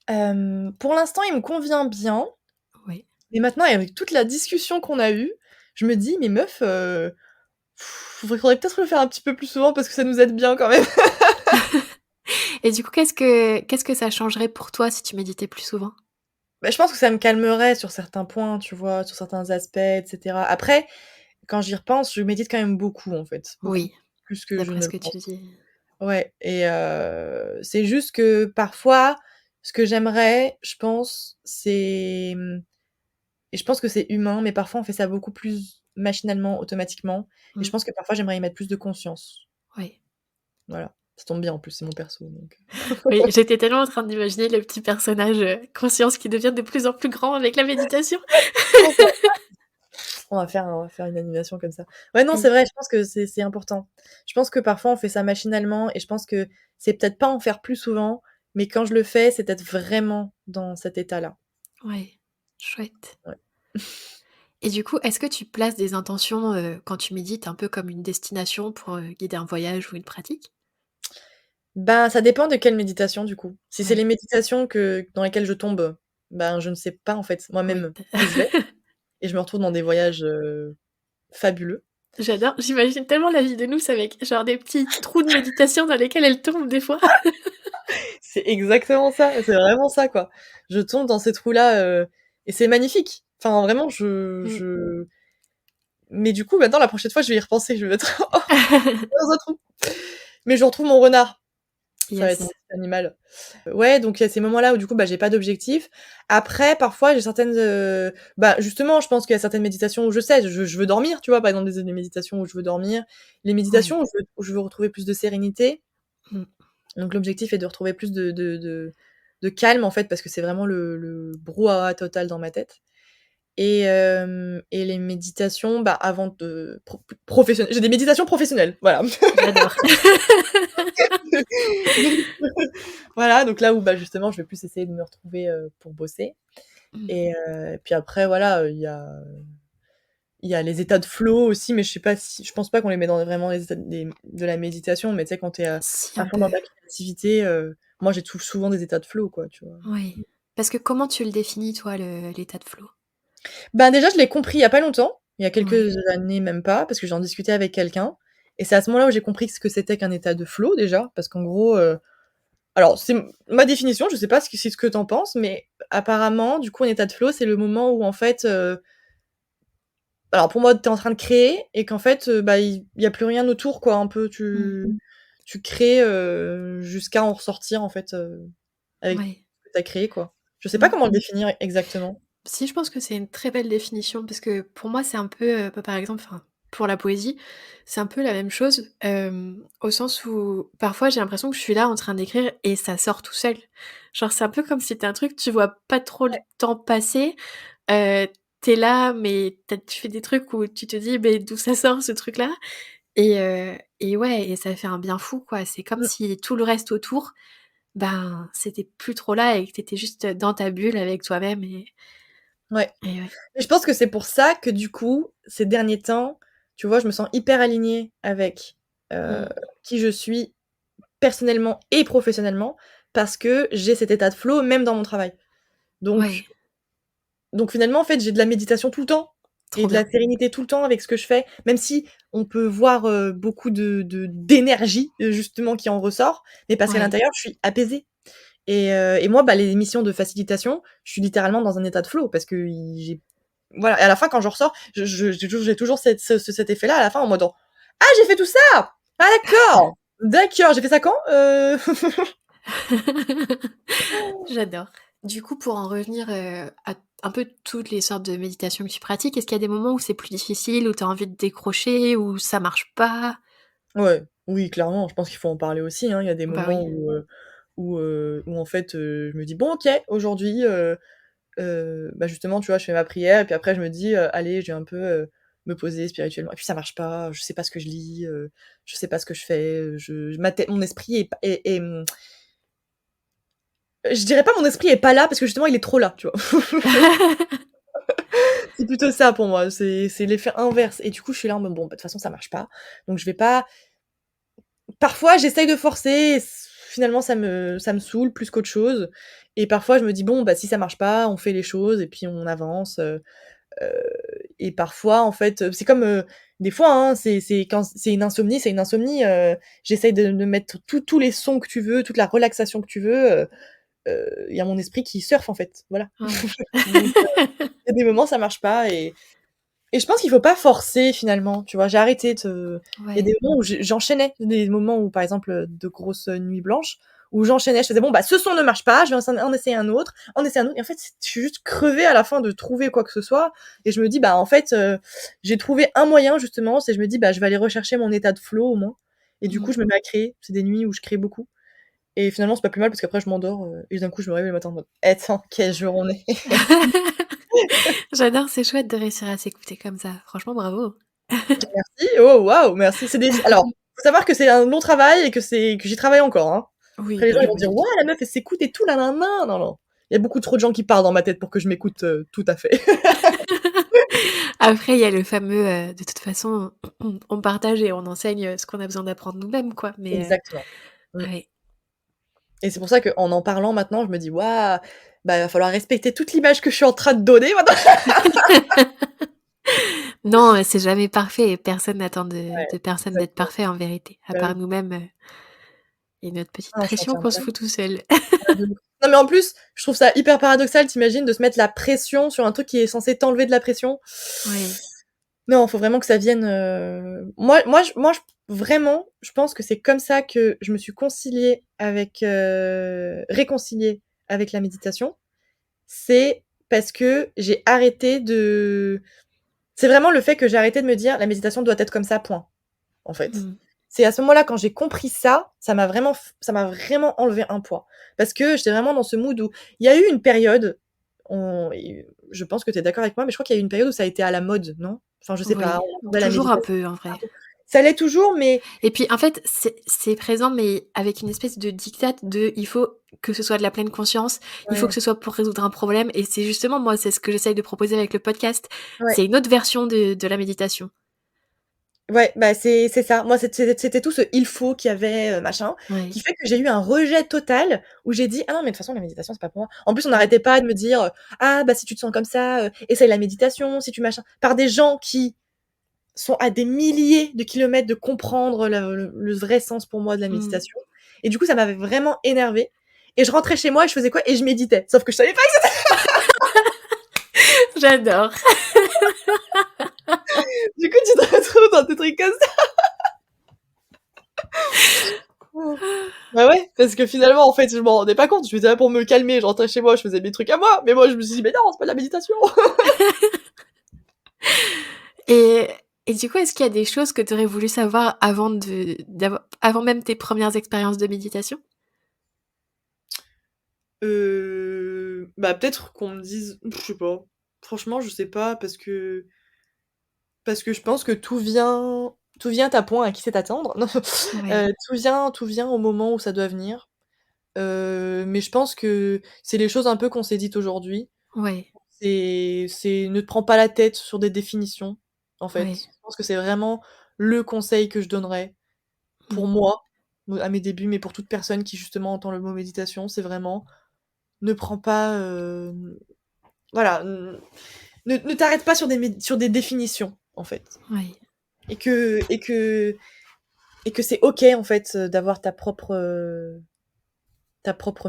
Pour l'instant, il me convient bien. Oui. Mais maintenant, et avec toute la discussion qu'on a eue, je me dis: «Mais meuf, faudrait peut-être le faire un petit peu plus souvent parce que ça nous aide bien quand même». Et du coup, qu'est-ce que ça changerait pour toi si tu méditais plus souvent? Bah, je pense que ça me calmerait sur certains points, tu vois? Sur certains aspects et cetera. Après, quand j'y repense, je médite quand même beaucoup, en fait, beaucoup Oui, plus que je d'après ne ce le que pense. tu dis. Ouais et c'est juste que parfois, ce que j'aimerais, je pense, et je pense que c'est humain, mais parfois on fait ça beaucoup plus machinalement, automatiquement et je Mmh, pense que parfois j'aimerais y mettre plus de conscience. oui. Voilà. Ça tombe bien en plus, c'est mon perso donc Oui, j'étais tellement en train d'imaginer le petit personnage, conscience qui devient de plus en plus grand avec la méditation. on va faire une animation comme ça. Ouais, non, c'est Et vrai, je pense que c'est important. Je pense que parfois on fait ça machinalement et je pense que c'est peut-être pas en faire plus souvent, mais quand je le fais, c'est peut-être vraiment dans cet état-là. ouais, chouette. Ouais. Et du coup, est-ce que tu places des intentions, quand tu médites un peu comme une destination pour, guider un voyage ou une pratique? Ben, ça dépend de quelle méditation du coup. Si c'est les Ouais, méditations dans lesquelles je tombe, ben, je ne sais pas en fait oui. moi-même où je vais et je me retrouve dans des voyages, fabuleux. J'adore, j'imagine tellement la vie de nous avec genre des petits trous de méditation dans lesquels elle tombe des fois. C'est exactement ça, c'est vraiment ça, quoi. Je tombe dans ces trous-là, et c'est magnifique. Enfin, vraiment, Mmh. mais du coup, maintenant, la prochaine fois, je vais y repenser. Je vais être dans un trou. Mais je retrouve mon renard. Ça va être mon Yes. petit animal. Ouais, donc il y a ces moments-là où du coup, bah, j'ai pas d'objectif. Après, parfois, j'ai certaines, bah, justement, je pense qu'il y a certaines méditations où je sais, je veux dormir, tu vois? Par exemple, des méditations où je veux dormir. Les méditations Ouais. où je veux retrouver plus de sérénité. Mmh. Donc l'objectif est de retrouver plus de calme, en fait, parce que c'est vraiment le brouhaha total dans ma tête et les méditations, bah, avant de professionnelles j'ai des méditations professionnelles, voilà. J'adore. Voilà, donc là où, bah, justement, je vais plus essayer de me retrouver, pour bosser Mmh. et puis après, voilà, il y a les états de flow aussi, mais je pense pas qu'on les met dans vraiment les états de la méditation, mais tu sais, quand tu es, Si, à un fond dans peu. ta créativité, moi, j'ai souvent des états de flow, quoi, tu vois? Oui. Parce que comment tu le définis toi l'état de flow? Ben, déjà, je l'ai compris il y a pas longtemps, il y a Ouais. quelques années, même pas, parce que j'en discutais avec quelqu'un et c'est à ce moment-là où j'ai compris ce que c'était qu'un état de flow déjà, parce qu'en gros, alors c'est ma définition, je sais pas si c'est ce que tu en penses, mais apparemment, du coup, un état de flow, c'est le moment où en fait, alors pour moi, tu es en train de créer et qu'en fait, bah, il y a plus rien autour quoi, un peu Mmh. tu crées, jusqu'à en ressortir en fait, avec ce Ouais. que tu as créé, quoi. Je sais pas Mmh. comment le définir exactement. Si, je pense que c'est une très belle définition parce que pour moi, c'est un peu, bah, par exemple, enfin, pour la poésie, c'est un peu la même chose, au sens où parfois j'ai l'impression que je suis là en train d'écrire et ça sort tout seul. Genre, c'est un peu comme si tu un truc, tu vois pas trop le Ouais. temps passer, heu, tu là, mais tu fais des trucs où tu te dis: «Beh, d'où ça sort ce truc-là?» Et ouais, et ça fait un bien fou, quoi. C'est comme Mmh. si tout le reste autour, ben, c'était plus trop là et que tu étais juste dans ta bulle avec toi-même Ouais. et ouais. Et je pense que c'est pour ça que du coup, ces derniers temps, tu vois, je me sens hyper alignée avec, heu, Mmh. qui je suis personnellement et professionnellement, parce que j'ai cet état de flow même dans mon travail. Ouais, Donc finalement, en fait, j'ai de la méditation tout le temps et trop de la bien. sérénité tout le temps avec ce que je fais, même si on peut voir, beaucoup d'énergie, justement qui en ressort, mais parce qu'à Ouais. l'intérieur, je suis apaisée et moi, bah, les missions de facilitation, je suis littéralement dans un état de flow parce que j'ai voilà et à la fin quand j'en ressors, j'ai toujours cet effet-là à la fin en mode: «Ah j'ai fait tout ça! Ah d'accord! D'accord, j'ai fait ça quand? J'adore. Du coup, pour en revenir, à un peu toutes les sortes de méditation que tu pratiques, est-ce qu'il y a des moments où c'est plus difficile, où tu as envie de décrocher, où ça marche pas? Ouais, oui, clairement, je pense qu'il faut en parler aussi, hein. Il y a des Bah moments oui. où en fait, je me dis: «Bon OK, aujourd'hui, bah, justement, tu vois, je fais ma prière et puis après je me dis: «Allez, je vais un peu, me poser spirituellement» et puis ça marche pas, je sais pas ce que je lis, je sais pas ce que je fais, je ma tête mon esprit je dirais pas mon esprit est pas là parce que justement il est trop là, tu vois? C'est plutôt ça pour moi, c'est l'effet inverse et du coup, je suis là en mode: «Bon, bah, de toute façon ça marche pas, donc je vais pas». Parfois j'essaye de forcer et finalement ça me saoule plus qu'autre chose et parfois je me dis: «Bon, bah, si ça marche pas, on fait les choses et puis on avance», Heu et parfois, en fait, c'est comme, des fois, hein, c'est quand c'est une insomnie, j'essaye de mettre tous les sons que tu veux, toute la relaxation que tu veux, il y a mon esprit qui surfe, en fait, voilà. Ouais. Donc il y a des moments, ça marche pas et je pense qu'il faut pas forcer finalement, tu vois? J'ai arrêté de il y a Ouais. des moments où j'enchaînais, des moments où, par exemple, de grosses, nuits blanches, où j'enchaînais, je faisais: «Bon, bah, ce son ne marche pas, je vais en essayer un autre, en essayer un autre» et en fait, je suis juste crevée à la fin de trouver quoi que ce soit et je me dis: «Bah, en fait, j'ai trouvé un moyen justement», c'est je me dis: «Bah, je vais aller rechercher mon état de flow au moins» et du coup, Mmh. je me mets à créer. C'est des nuits où je crée beaucoup et finalement, c'est pas plus mal parce qu'après je m'endors, et d'un coup, je me réveille le matin en mode: «Eh tiens, quelle journée!» J'adore, c'est chouette de réussir à s'écouter comme ça. Franchement, bravo. Merci, oh waouh, merci. C'est des alors, faut savoir que c'est un long travail et que j'y travaille encore, hein. Oui, Après les bah gens ils oui, vont on me dire: dit. «Waouh, la meuf elle s'écoute et tout, nanana». Non, non. Il y a beaucoup trop de gens qui parlent dans ma tête pour que je m'écoute, tout à fait. Après, il y a le fameux, de toute façon, on partage et on enseigne, ce qu'on a besoin d'apprendre nous-mêmes, quoi, mais Exactement. Mmh ouais. et c'est pour ça qu'en en parlant maintenant, je me dis: «Waouh, bah, il va falloir respecter toute l'image que je suis en train de donner maintenant». Non, c'est jamais parfait et personne n'attend de Ouais, personne d'être exactement. parfait en vérité, à Bah, part oui. nous-mêmes, et notre petite Non, je suis pression entièrement qu'on se d'accord. fout tout seul. Ah de ouf. Non, mais en plus, je trouve ça hyper paradoxal, tu imagines, de se mettre la pression sur un truc qui est censé t'enlever de la pression. Ouais. Non, faut vraiment que ça vienne, moi je vraiment, je pense que c'est comme ça que je me suis réconciliée avec la méditation. C'est parce que j'ai arrêté de c'est vraiment le fait que j'ai arrêté de me dire: «La méditation doit être comme ça, point», en fait. Mmh. C'est à ce moment-là, quand j'ai compris ça, ça m'a vraiment enlevé un poids. Parce que j'étais vraiment dans ce mood où il y a eu une période, je pense que tu es d'accord avec moi, mais je crois qu'il y a eu une période où ça a été à la mode, non? Enfin, je sais pas, Oui, on entendait la toujours un méditation peu en vrai. partout. Ça l'est toujours, mais Et puis en fait, c'est présent, mais avec une espèce de diktat de il faut que ce soit de la pleine conscience, il faut que ouais, ce soit pour résoudre un problème et c'est justement moi, c'est ce que j'essaye de proposer avec le podcast. ouais, C'est une autre version de la méditation. ouais, bah, c'est ça. Moi, c'était tout ce «il faut» qu'il y avait, machin, qui Ouais. fait que j'ai eu un rejet total où j'ai dit: «Ah non, mais de toute façon, la méditation, c'est pas pour moi». En plus, on Mmh. n'arrêtait pas de me dire, «Ah bah, si tu te sens comme ça, essaye la méditation, si tu machin», par des gens qui sont à des milliers de kilomètres de comprendre le vrai sens pour moi de la Mmh. méditation et du coup, ça m'avait vraiment énervée et je rentrais chez moi et je faisais quoi? Et je méditais. Sauf que je savais pas J'adore. du coup, tu te retrouves dans des trucs comme ça. Bah ouais, parce que finalement, en fait, je m'en rendais pas compte. Je faisais ça pour me calmer, je rentrais chez moi, je faisais mes trucs à moi. Mais moi, je me suis dit: «Mais non, c'est pas de la méditation!» Et et du coup, est-ce qu'il y a des choses que tu aurais voulu savoir avant même tes premières expériences de méditation? Bah, peut-être qu'on me dise je sais pas. Franchement, je sais pas parce que je pense que tout vient à point à qui sait attendre. Non, Ouais, tout vient au moment où ça doit venir. Mais je pense que c'est les choses un peu qu'on s'est dites aujourd'hui. ouais, C'est ne te prends pas la tête sur des définitions, en fait. ouais. Je pense que c'est vraiment le conseil que je donnerais Mmh. pour moi, à mes débuts, mais pour toute personne qui justement entend le mot méditation, c'est vraiment ne prends pas, voilà, ne t'arrête pas sur des définitions, en fait. Ouais, Et que et que et que c'est OK, en fait, d'avoir ta propre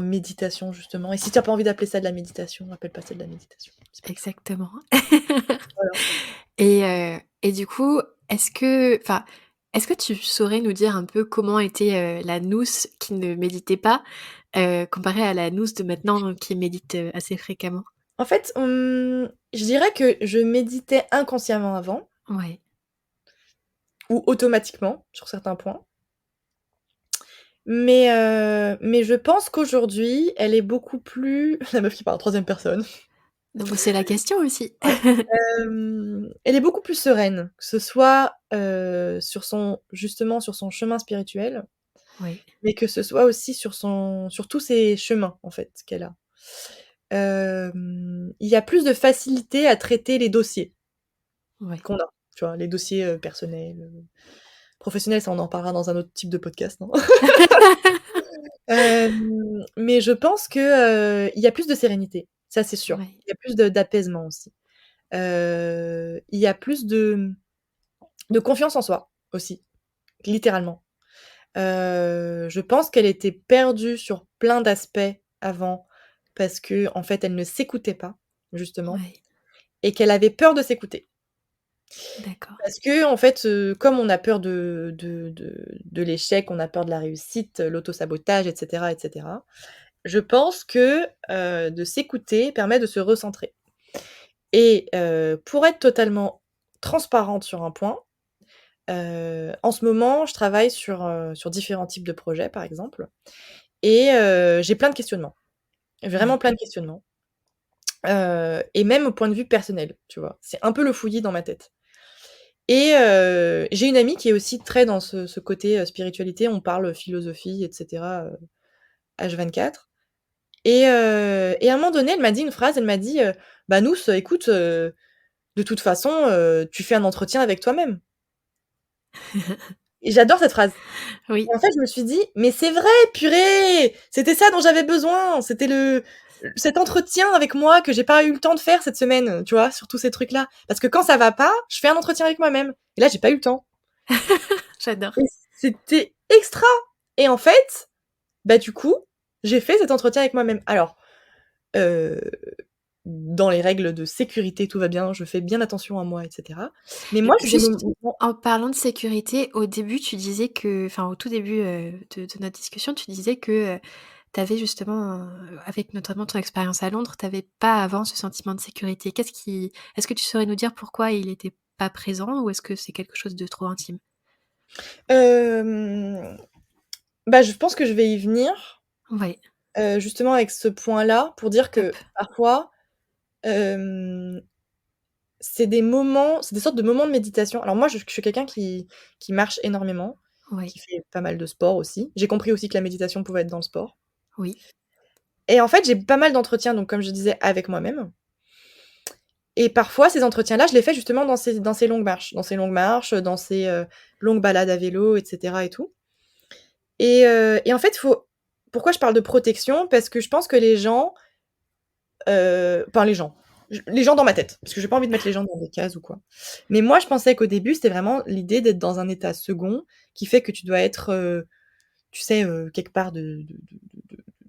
méditation, justement. Et si tu as pas envie d'appeler ça de la méditation, appelle pas ça de la méditation. C'est pas grave. exactement. Voilà. Et du coup, est-ce que tu saurais nous dire un peu comment était, la Nousse qui ne méditait pas, comparée à la Nousse de maintenant qui médite, assez fréquemment? En fait, je dirais que je méditais inconsciemment avant Ouais, ou automatiquement sur certains points. Mais je pense qu'aujourd'hui, elle est beaucoup plus la meuf qui parle en troisième personne. donc c'est la question aussi. Ouais. Elle est beaucoup plus sereine, que ce soit, sur son chemin spirituel, Ouais, mais que ce soit aussi sur tous ses chemins, en fait, qu'elle a. Il y a plus de facilité à traiter les dossiers ouais. qu'on a, tu vois? Les dossiers, personnels, professionnels, ça on en parlera dans un autre type de podcast, hein. Mais je pense que, il y a plus de sérénité, ça c'est sûr. Ouais, Il y a plus d'apaisement aussi. Il y a plus de confiance en soi aussi, littéralement. Je pense qu'elle était perdue sur plein d'aspects avant parce qu'en fait, elle ne s'écoutait pas, justement, ouais, et qu'elle avait peur de s'écouter. d'accord. Parce qu'en fait, comme on a peur de l'échec, on a peur de la réussite, l'autosabotage et cetera, je pense que, de s'écouter permet de se recentrer et pour être totalement transparente sur un point, en ce moment, je travaille sur différents types de projets, par exemple, et j'ai plein de questionnements, vraiment Ouais, plein de questionnements, et même au point de vue personnel, tu vois? C'est un peu le fouillis dans ma tête et j'ai une amie qui est aussi très dans ce côté, spiritualité, on parle philosophie et cetera, H24 et à un moment donné, elle m'a dit une phrase, elle m'a dit, «Bah Nous, écoute, de toute façon, tu fais un entretien avec toi-même» et j'adore cette phrase. oui. Et en fait, je me suis dit: «Mais c'est vrai, purée! C'était ça dont j'avais besoin, c'était cet entretien avec moi que j'ai pas eu le temps de faire cette semaine», tu vois? Sur tous ces trucs-là. Parce que quand ça va pas, je fais un entretien avec moi-même et là, j'ai pas eu le temps J'adore. et c'était extra et en fait, bah, du coup, j'ai fait cet entretien avec moi-même. Alors, heu, dans les règles de sécurité, tout va bien, je fais bien attention à moi et cetera. Mais moi, j'ai des Juste moments en parlant de sécurité, au début, tu disais au tout début, de notre discussion, tu disais que, tu avais justement, avec notamment ton expérience à Londres, tu avais pas avant ce sentiment de sécurité. Est-ce que tu saurais nous dire pourquoi il était pas présent ou est-ce que c'est quelque chose de trop intime? hem, bah, je pense que je vais y venir. Ouais, Justement avec ce point-là, pour dire top. que parfois, hem, c'est des sortes de moments de méditation. Alors moi, je suis quelqu'un qui marche énormément, Ouais, qui fait pas mal de sport aussi. J'ai compris aussi que la méditation pouvait être dans le sport oui, et en fait, j'ai pas mal d'entretiens, donc comme je disais, avec moi-même et parfois ces entretiens-là, je les fais justement dans ces dans ces, longues balades à vélo et cetera et tout et en fait, faut pourquoi je parle de protection? Parce que je pense que les gens, enfin les gens dans ma tête, parce que j'ai pas envie de mettre les gens dans des cases ou quoi. Mais moi, je pensais qu'au début, c'était vraiment l'idée d'être dans un état second, qui fait que tu dois être, tu sais, quelque part de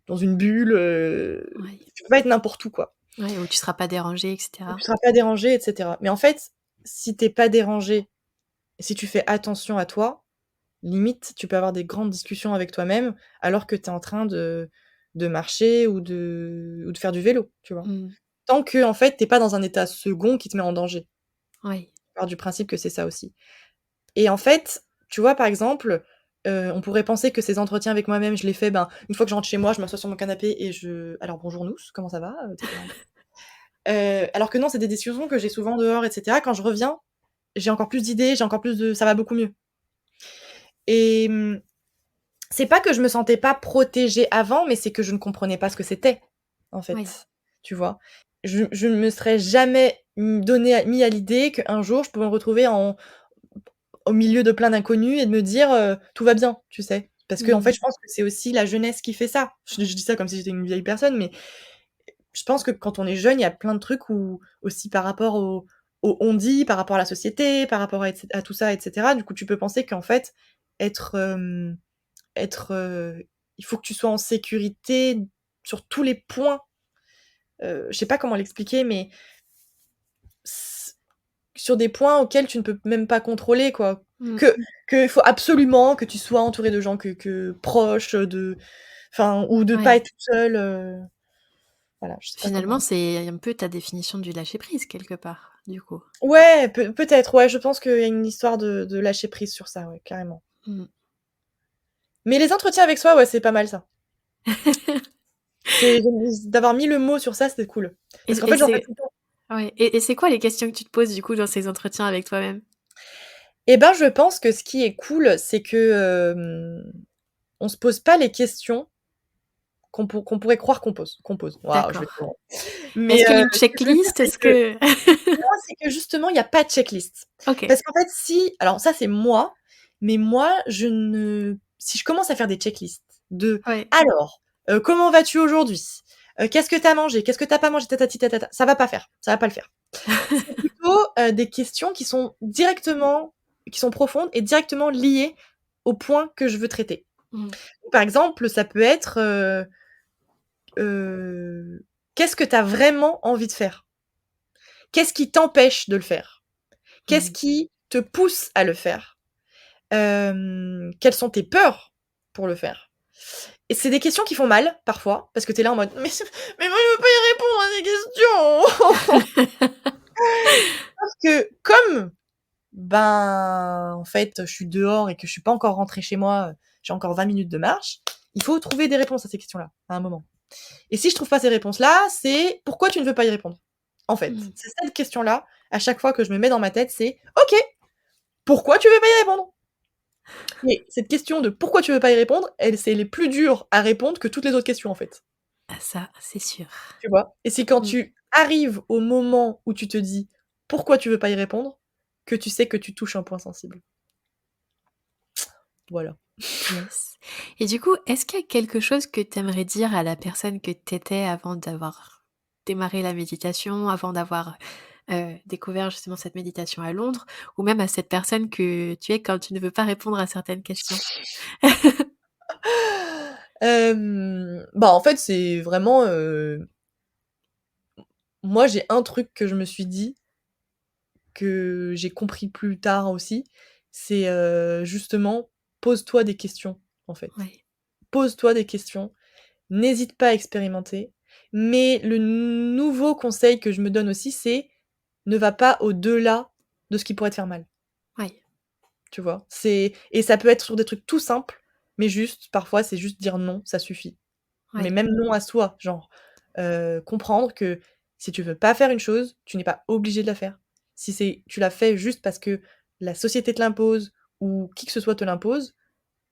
dans une bulle, ouais, tu peux pas être n'importe où, quoi. ouais, où tu seras pas dérangé et Où cetera. tu seras pas dérangé et cetera. Mais en fait, si tu es pas dérangé, si tu fais attention à toi, limite, tu peux avoir des grandes discussions avec toi-même alors que tu es en train de marcher ou de faire du vélo, tu vois? Mmh. Tant que en fait, tu es pas dans un état second qui te met en danger. Oui. Je pars du principe que c'est ça aussi. Et en fait, tu vois, par exemple, on pourrait penser que ces entretiens avec moi-même, je les fais, ben, une fois que je rentre chez moi, je m'assois sur mon canapé et je: «Alors bonjour nous, comment ça va?» et cetera. Alors que non, c'est des discussions que j'ai souvent dehors et cetera. Quand je reviens, j'ai encore plus d'idées, j'ai encore plus de ça va beaucoup mieux. Et c'est pas que je me sentais pas protégée avant, mais c'est que je ne comprenais pas ce que c'était, en Oui. fait, tu vois? Je ne me serais jamais mis à l'idée qu'un jour je pouvais me retrouver au milieu de plein d'inconnus et de me dire, «Tout va bien», tu sais? Parce qu'en fait, Mmh. je pense que c'est aussi la jeunesse qui fait ça. Je dis ça comme si j'étais une vieille personne, mais je pense que quand on est jeune, il y a plein de trucs où aussi par rapport au on-dit, par rapport à la société, par rapport à tout ça et cetera, du coup, tu peux penser qu'en fait, être, être, il faut que tu sois en sécurité sur tous les points, je sais pas comment l'expliquer, mais s sur des points auxquels tu ne peux même pas contrôler, quoi. Mmh. Que qu'il faut absolument que tu sois entouré de gens que proches, enfin ou de pas Ouais. être toute seule, voilà, je sais pas Finalement, comment. c'est un peu ta définition du lâcher prise quelque part, du coup. Ouais, peut-être, ouais, je pense qu'il y a une histoire de lâcher prise sur ça, ouais, carrément. Mmh. Mais les entretiens avec soi, ouais, c'est pas mal ça. C'est d'avoir mis le mot sur ça, c'était cool. Parce qu'en Et fait, j'en fais c'est tout le temps. ouais et c'est quoi les questions que tu te poses, du coup, dans ces entretiens avec toi-même? Et ben, je pense que ce qui est cool, c'est que, on se pose pas les questions qu'on pourrait croire qu'on pose. Waouh, je vais trop D'accord. loin. Mais, Est-ce qu'il y a une ce que je veux dire, checklist? c'est Est-ce que que non, c'est que justement, il y a pas de checklist. OK. Parce qu'en fait, si alors ça, c'est moi, mais moi, je ne si je commence à faire des checklists de: Ouais. «Alors, comment vas-tu aujourd'hui? Qu'est-ce que tu as mangé? Qu'est-ce que tu as pas mangé? Tatati tatata», ça va pas faire, ça va pas le faire. C'est plutôt, des questions qui sont profondes et directement liées au point que je veux traiter. Mmh. Par exemple, ça peut être, qu'est-ce que tu as vraiment envie de faire? Qu'est-ce qui t'empêche de le faire? Qu'est-ce Mmh. qui te pousse à le faire? Quelles sont tes peurs pour le faire? Et c'est des questions qui font mal, parfois, parce que tu es là en mode: «Mais moi je veux pas y répondre à ces questions!» Sauf que comme, ben, en fait, je suis dehors et que je suis pas encore rentrée chez moi, j'ai encore 20 minutes de marche, il faut trouver des réponses à ces questions-là, à un moment. Et si je trouve pas ces réponses-là, c'est: «Pourquoi tu ne veux pas y répondre?» En fait, Mmh. c'est cette question-là, à chaque fois que je me mets dans ma tête, c'est: «OK, pourquoi tu veux pas y répondre?» Et cette question de pourquoi tu veux pas y répondre, elle est plus dure à répondre que toutes les autres questions, en fait. Ah ça, c'est sûr. Tu vois? Et c'est quand Mmh. tu arrives au moment où tu te dis: «Pourquoi tu veux pas y répondre?» que tu sais que tu touches un point sensible. Voilà. Yes. Et du coup, est-ce qu'il y a quelque chose que tu aimerais dire à la personne que tu étais avant d'avoir démarré la méditation, avant d'avoir, découvert justement cette méditation à Londres? Ou même à cette personne que tu es quand tu ne veux pas répondre à certaines questions? Bah, en fait, c'est vraiment, moi, j'ai un truc que je me suis dit, que j'ai compris plus tard aussi, c'est, justement, pose-toi des questions, en fait. Ouais, Pose-toi des questions, n'hésite pas à expérimenter, mais le nouveau conseil que je me donne aussi, c'est: ne va pas au-delà de ce qui pourrait te faire mal, ouais, tu vois? Et ça peut être sur des trucs tout simples, mais juste, parfois, c'est juste dire non, ça suffit. Mais ouais, même non à soi, genre, comprendre que si tu veux pas faire une chose, tu n'es pas obligé de la faire. Si c'est tu l'as fait juste parce que la société te l'impose ou qui que ce soit te l'impose,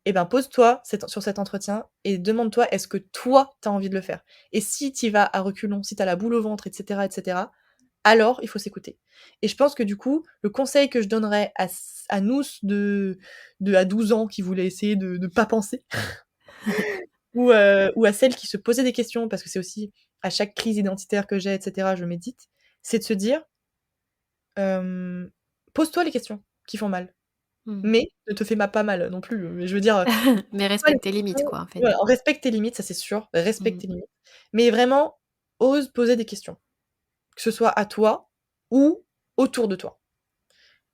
et ben, pose-toi sur cet entretien et demande-toi: «Est-ce que toi, tu as envie de le faire?» Et si tu y vas à reculons, si tu as la boule au ventre et cetera, alors il faut s'écouter. Et je pense que du coup, le conseil que je donnerais à nous de à 12 ans qui voulaient essayer de pas penser ou à celles qui se posaient des questions, parce que c'est aussi à chaque crise identitaire que j'ai et cetera, je médite, c'est de se dire, hem: «Pose-toi les questions qui font mal, mmh. mais ne te fais pas mal non plus», mais je veux dire, Mais pose-toi les respecte tes limites questions, quoi, en fait. ouais, respecte tes limites, ça c'est sûr, respecte Mmh. tes limites, mais vraiment ose poser des questions, que ce soit à toi ou autour de toi.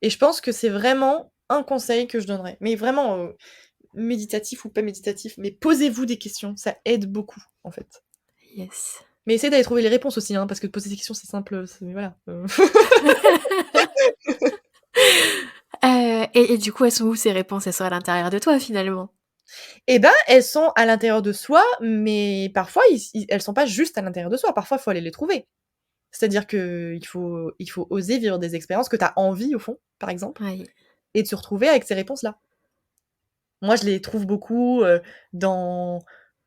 Et je pense que c'est vraiment un conseil que je donnerais. Mais vraiment, méditatif ou pas méditatif, mais posez-vous des questions, ça aide beaucoup, en fait. Yes. Mais essayez d'aller trouver les réponses aussi, hein, parce que de poser des questions, c'est simple, voilà. Et du coup, elles sont où ces réponses? Elles sont à l'intérieur de toi, finalement? Eh ben, elles sont à l'intérieur de soi, mais parfois, elles sont pas juste à l'intérieur de soi. Parfois, il faut aller les trouver. C'est-à-dire que il faut oser vivre des expériences que tu as envie, au fond, par exemple, Oui. et de se retrouver avec ces réponses-là. Moi, je les trouve beaucoup, dans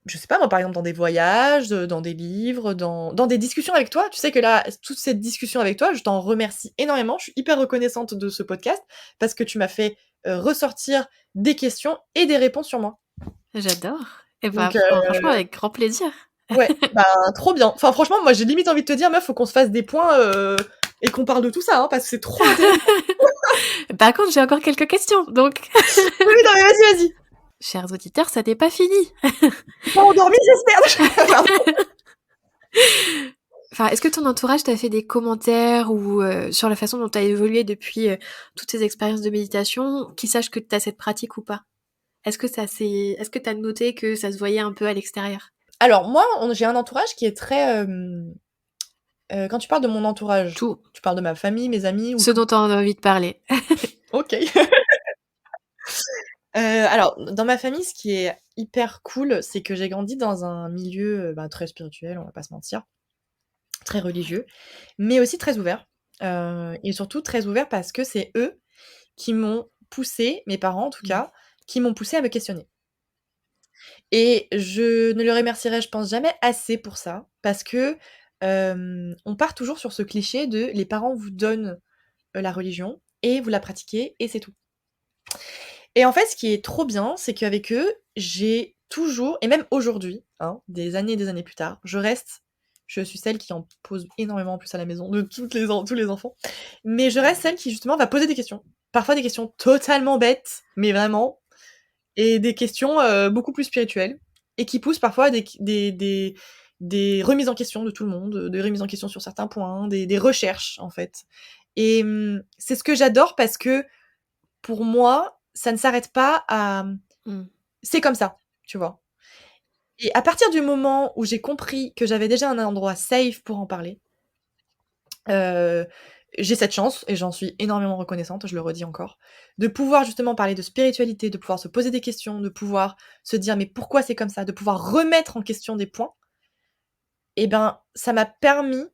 je sais pas moi, par exemple, dans des voyages, dans des livres, dans des discussions avec toi. Tu sais que là, toute cette discussion avec toi, je t'en remercie énormément. Je suis hyper reconnaissante de ce podcast parce que tu m'as fait, ressortir des questions et des réponses sur moi. J'adore. Et bah, Donc franchement, avec grand plaisir. ouais, bah, trop bien. Enfin, franchement, moi, j'ai limite envie de te dire: «Meuf, faut qu'on se fasse des points, et qu'on parle de tout ça, hein, parce que c'est trop intéressant». Par contre, j'ai encore quelques questions, donc Oui, oui, non, mais vas-y. chers auditeurs, ça n'est pas fini. Tu pas endormi, j'espère? Pardon. Enfin, est-ce que ton entourage t'a fait des commentaires ou sur la façon dont tu as évolué depuis, toutes ces expériences de méditation, qu'ils sachent que tu as cette pratique ou pas? Est-ce que tu as noté que ça se voyait un peu à l'extérieur? Alors moi, j'ai un entourage qui est très, quand tu parles de mon entourage, Tout. tu parles de ma famille, mes amis ou Ce tout? dont tu as envie de parler. OK. Alors, dans ma famille, ce qui est hyper cool, c'est que j'ai grandi dans un milieu, bah, très spirituel, on va pas se mentir, très religieux, mais aussi très ouvert, et surtout très ouvert parce que c'est eux qui m'ont poussée, mes parents en tout Mmh. cas, qui m'ont poussée à me questionner. Et je ne le remercierai, je pense, jamais assez pour ça, parce que, on part toujours sur ce cliché de: «Les parents vous donnent, la religion et vous la pratiquez et c'est tout». Et en fait, ce qui est trop bien, c'est qu'avec eux, j'ai toujours et même aujourd'hui, hein, des années plus tard, je suis celle qui en pose énormément en plus à la maison de tous les enfants, mais je reste celle qui justement va poser des questions. Parfois des questions totalement bêtes, mais vraiment, et des questions, beaucoup plus spirituelles et qui poussent parfois à des remises en question de tout le monde, des remises en question sur certains points, des recherches en fait. Et c'est ce que j'adore parce que pour moi, ça ne s'arrête pas à, Mmh. «C'est comme ça», tu vois? Et à partir du moment où j'ai compris que j'avais déjà un endroit safe pour en parler, heu, j'ai cette chance et j'en suis énormément reconnaissante, je le redis encore, de pouvoir justement parler de spiritualité, de pouvoir se poser des questions, de pouvoir se dire: «Mais pourquoi c'est comme ça?» de pouvoir remettre en question des points, et ben, ça m'a permis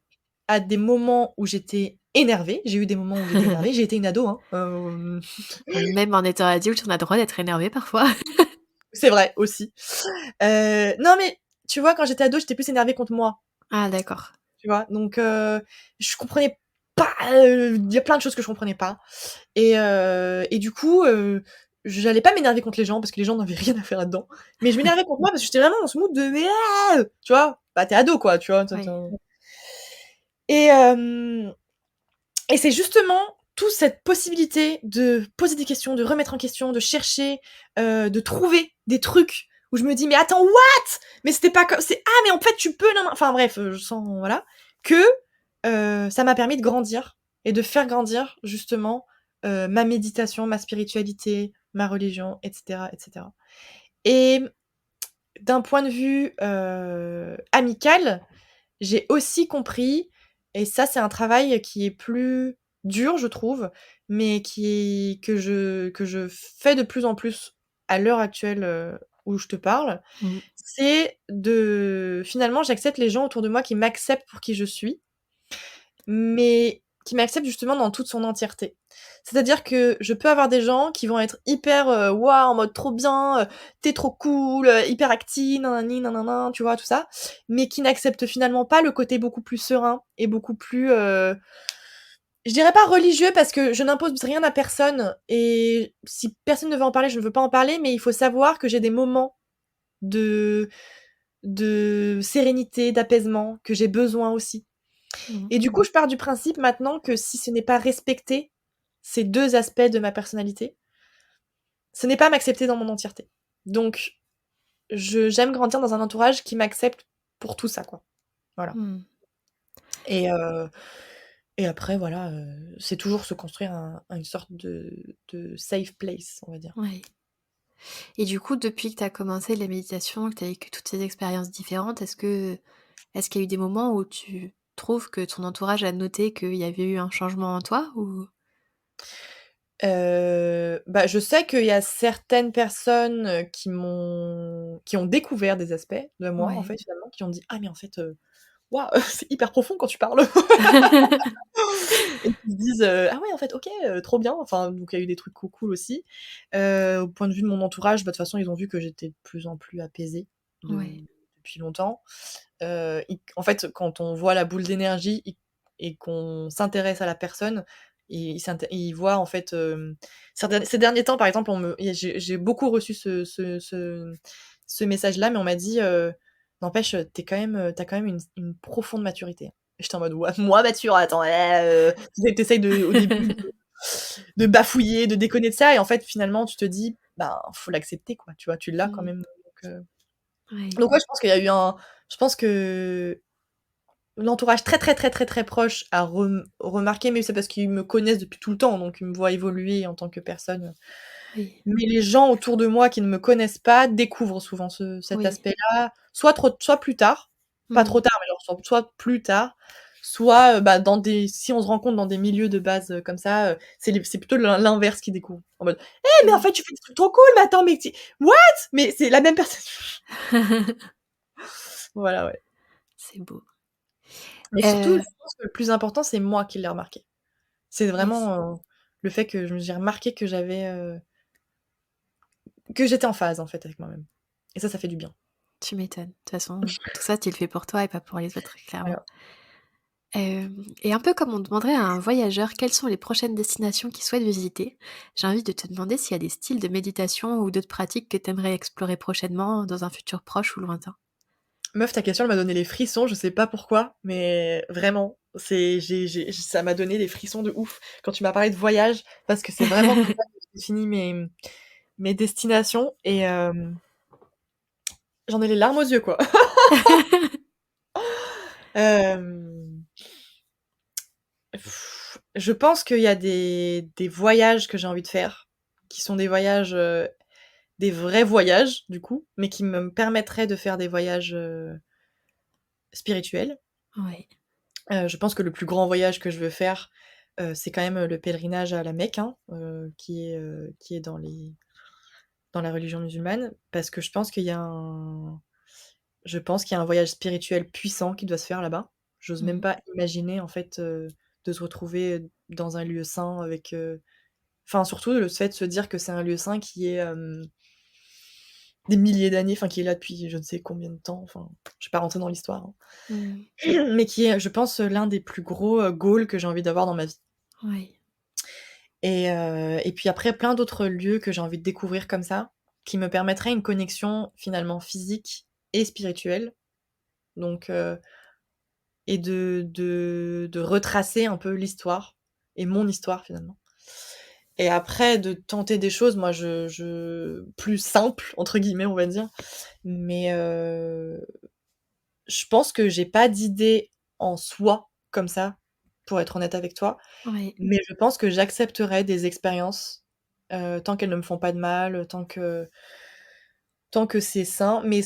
à des moments où j'étais énervée, j'ai eu des moments où j'étais énervée, j'ai été une ado, hein, Même en étant adulte, on a le droit d'être énervé parfois. c'est vrai aussi. Non mais tu vois, quand j'étais ado, j'étais plus énervée contre moi, Ah d'accord. tu vois? Donc je comprenais pas, il y a plein de choses que je comprenais pas, et du coup, j'allais pas m'énerver contre les gens parce que les gens n'avaient rien à faire là-dedans, mais je m'énervais contre moi parce que j'étais vraiment dans ce mood de: «Mais tu vois? Bah, tu es ado quoi, tu vois? Tu Oui. et hem et c'est justement toute cette possibilité de poser des questions, de remettre en question, de chercher, de trouver des trucs où je me dis: «Mais attends, what? Mais c'était pas comme c'est ah mais en fait tu peux nin nin» enfin bref, je sens voilà, que, ça m'a permis de grandir et de faire grandir justement, ma méditation, ma spiritualité, ma religion et cetera et cetera. Et d'un point de vue, amical, j'ai aussi compris, et ça c'est un travail qui est plus dur je trouve, mais que je fais de plus en plus à l'heure actuelle, où je te parle, Mmh. c'est de finalement j'accepte les gens autour de moi qui m'acceptent pour qui je suis, mais qui m'acceptent justement dans toute son entièreté. C'est-à-dire que je peux avoir des gens qui vont être hyper, waouh, en mode trop bien, tu trop cool, hyper active, nanani nanana, tu vois? Tout ça, mais qui n'acceptent finalement pas le côté beaucoup plus serein et beaucoup plus, je dirais pas religieux parce que je n'impose rien à personne et si personne ne veut en parler, je ne veux pas en parler, mais il faut savoir que j'ai des moments de sérénité, d'apaisement, que j'ai besoin aussi. Mmh. Et du coup, je pars du principe maintenant que si ce n'est pas respecter ces 2 aspects de ma personnalité, ce n'est pas m'accepter dans mon entièreté. Donc j'aime grandir dans un entourage qui m'accepte pour tout ça, quoi. Voilà. Mmh. Et heu et après voilà, c'est toujours se construire une sorte de safe place, on va dire. Ouais. Et du coup, depuis que tu as commencé les méditations, que tu as vécu toutes ces expériences différentes, est-ce qu'il y a eu des moments où tu trouves que ton entourage a noté qu'il y avait eu un changement en toi ou? Bah, je sais qu'il y a certaines personnes, qui ont découvert des aspects de moi, en Ouais. fait, finalement, qui ont dit: «Ah mais en fait, waouh, c'est hyper profond quand tu parles!» et qui se disent, «Ah ouais, en fait, OK, trop bien». Enfin, donc il y a eu des trucs cool aussi. Au point de vue de mon entourage, bah, de toute façon, ils ont vu que j'étais de plus en plus apaisée Ouais, depuis longtemps. Ils en fait, quand on voit la boule d'énergie et qu'on s'intéresse à la personne, ils voient en fait, ces derniers temps, par exemple, j'ai beaucoup reçu ce message-là, mais on m'a dit, «N'empêche, tu quand même une profonde maturité». Et j'étais en mode: «Ouais, moi mature? Attends, tu essayes de au début de bafouiller, de déconner de ça et en fait, finalement, tu te dis: "Ben, faut l'accepter, quoi", tu vois? Tu l'as quand mmh, même, ouais, donc ouais, je pense qu'il y a eu un je pense que l'entourage très, très, très, très, très proche a remarqué, mais c'est parce qu'ils me connaissent depuis tout le temps, donc ils me voient évoluer en tant que personne. oui, Mais les gens autour de moi qui ne me connaissent pas découvrent souvent cet oui. aspect-là, soit plus tard, pas Mmh. trop tard, mais genre soit plus tard, soit, bah, si on se rencontre dans des milieux de base, comme ça, c'est plutôt l'inverse qu'ils découvrent. En mode: «Eh mais en Mmh. fait tu fais des trucs trop cool, mais attends, mais tu what?» Mais c'est la même personne. Voilà, ouais. C'est beau. Mais surtout, je Heu, pense que le plus important, c'est moi qui l'ai remarqué. C'est yes, vraiment, le fait que j'ai remarqué que j'étais en phase, en fait, avec moi-même et ça fait du bien. tu m'étonnes. De toute façon, tout ça, tu le fais pour toi et pas pour les autres, clairement. Voilà. Et un peu comme on demanderait à un voyageur quelles sont les prochaines destinations qu'il souhaite visiter, j'ai envie de te demander s'il y a des styles de méditation ou d'autres pratiques que tu aimerais explorer prochainement dans un futur proche ou lointain? Meuf, ta question, elle m'a donné les frissons, je sais pas pourquoi, mais vraiment, ça m'a donné des frissons de ouf quand tu m'as parlé de voyage, parce que c'est vraiment comme ça que je définis mes destinations et j'en ai les larmes aux yeux, quoi. Hem, je pense qu'il y a des voyages que j'ai envie de faire, qui sont des voyages, des vrais voyages, du coup, mais qui me permettraient de faire des voyages, spirituels. Ouais, Je pense que le plus grand voyage que je veux faire, c'est quand même, le pèlerinage à la Mecque, hein, qui est dans la religion musulmane. Parce que je pense qu'il y a un voyage spirituel puissant qui doit se faire là-bas. J'ose même mmh, pas imaginer en fait, de se retrouver, dans un lieu saint avec, enfin surtout le fait de se dire que c'est un lieu saint qui est, des milliers d'années, enfin qui est là depuis je ne sais combien de temps, enfin, je vais pas rentrer dans l'histoire, hein. mmh, Mais qui est, je pense, l'un des plus gros, goals que j'ai envie d'avoir dans ma vie. ouais, Et puis après plein d'autres lieux que j'ai envie de découvrir comme ça, qui me permettraient une connexion finalement physique et spirituelle, donc et de retracer un peu l'histoire et mon histoire finalement. Et après de tenter des choses, moi je «plus simples» entre guillemets on va dire, mais je pense que j'ai pas d'idée en soi comme ça, pour être honnête avec toi. ouais, Mais je pense que j'accepterai des expériences, tant qu'elles ne me font pas de mal, tant que c'est sain. Mais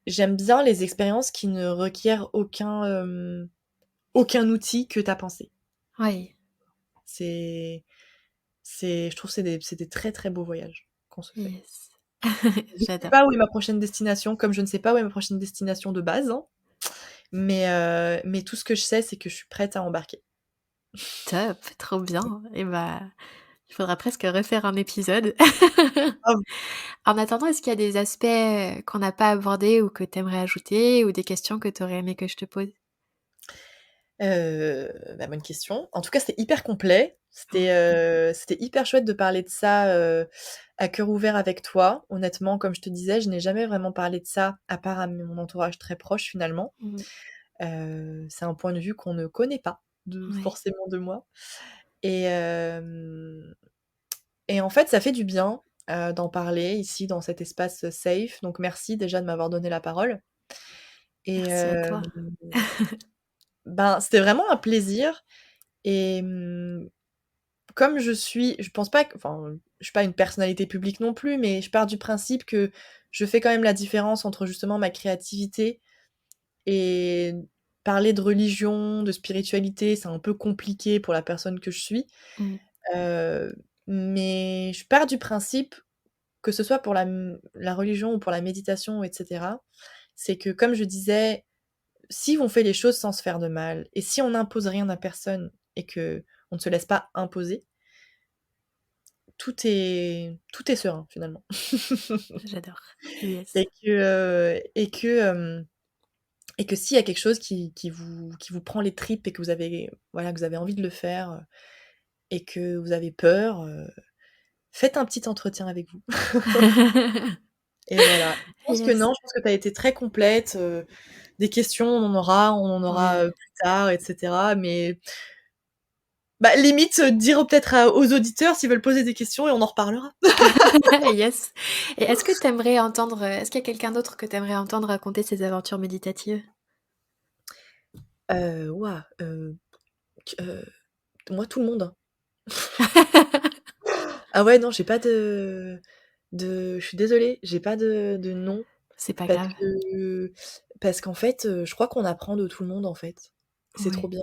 j'aime bien les expériences qui ne requièrent aucun outil que ta pensée. ouais, C'est je trouve que c'est des très, très beaux voyages qu'on se fait. yes. Je ne sais J'adore. pas où est ma prochaine destination, comme je ne sais pas où est ma prochaine destination de base, hein, mais tout ce que je sais, c'est que je suis prête à embarquer. Top, trop bien et bah, il faudra presque refaire un épisode. Grave. En attendant, est-ce qu'il y a des aspects, qu'on n'a pas abordés ou que tu aimerais ajouter ou des questions que tu aurais aimé que je te pose? Bah, bonne question. En tout cas, c'était hyper complet. Ouais. C'était hyper chouette de parler de ça, à cœur ouvert avec toi. Honnêtement, comme je te disais, je n'ai jamais vraiment parlé de ça, à part à mon entourage très proche finalement. Mmh. C'est un point de vue qu'on ne connaît pas Ouais. forcément de moi et hem et en fait, ça fait du bien, d'en parler ici dans cet espace, safe. Donc merci déjà de m'avoir donné la parole et Merci à toi. ben, c'était vraiment un plaisir. Et comme je pense pas que enfin, je suis pas une personnalité publique non plus, mais je pars du principe que je fais quand même la différence entre justement ma créativité et parler de religion, de spiritualité, c'est un peu compliqué pour la personne que je suis. Mmh. Heu, mais je pars du principe, que ce soit pour la religion ou pour la méditation et cetera, c'est que comme je disais, si on fait les choses sans se faire de mal et si on n'impose rien à personne et qu'on ne se laisse pas imposer, tout est serein finalement. J'adore. Yes. Et que s'il y a quelque chose qui vous prend les tripes et que vous avez envie de le faire, et que vous avez peur, faites un petit entretien avec vous. Et voilà. Yes. Je pense que tu as été très complète, des questions, on en aura, Ouais. plus tard et cetera, mais bah, limite, dire peut-être aux auditeurs s'ils veulent poser des questions et on en reparlera. Yes. Et est-ce qu'il y a quelqu'un d'autre que tu aimerais entendre raconter ses aventures méditatives? Waouh, q moi tout le monde, hein. Ah ouais, non, j'ai pas je suis désolée, j'ai pas de nom C'est pas parce grave. que parce qu'en fait, je crois qu'on apprend de tout le monde, en fait. C'est trop Ouais. bien.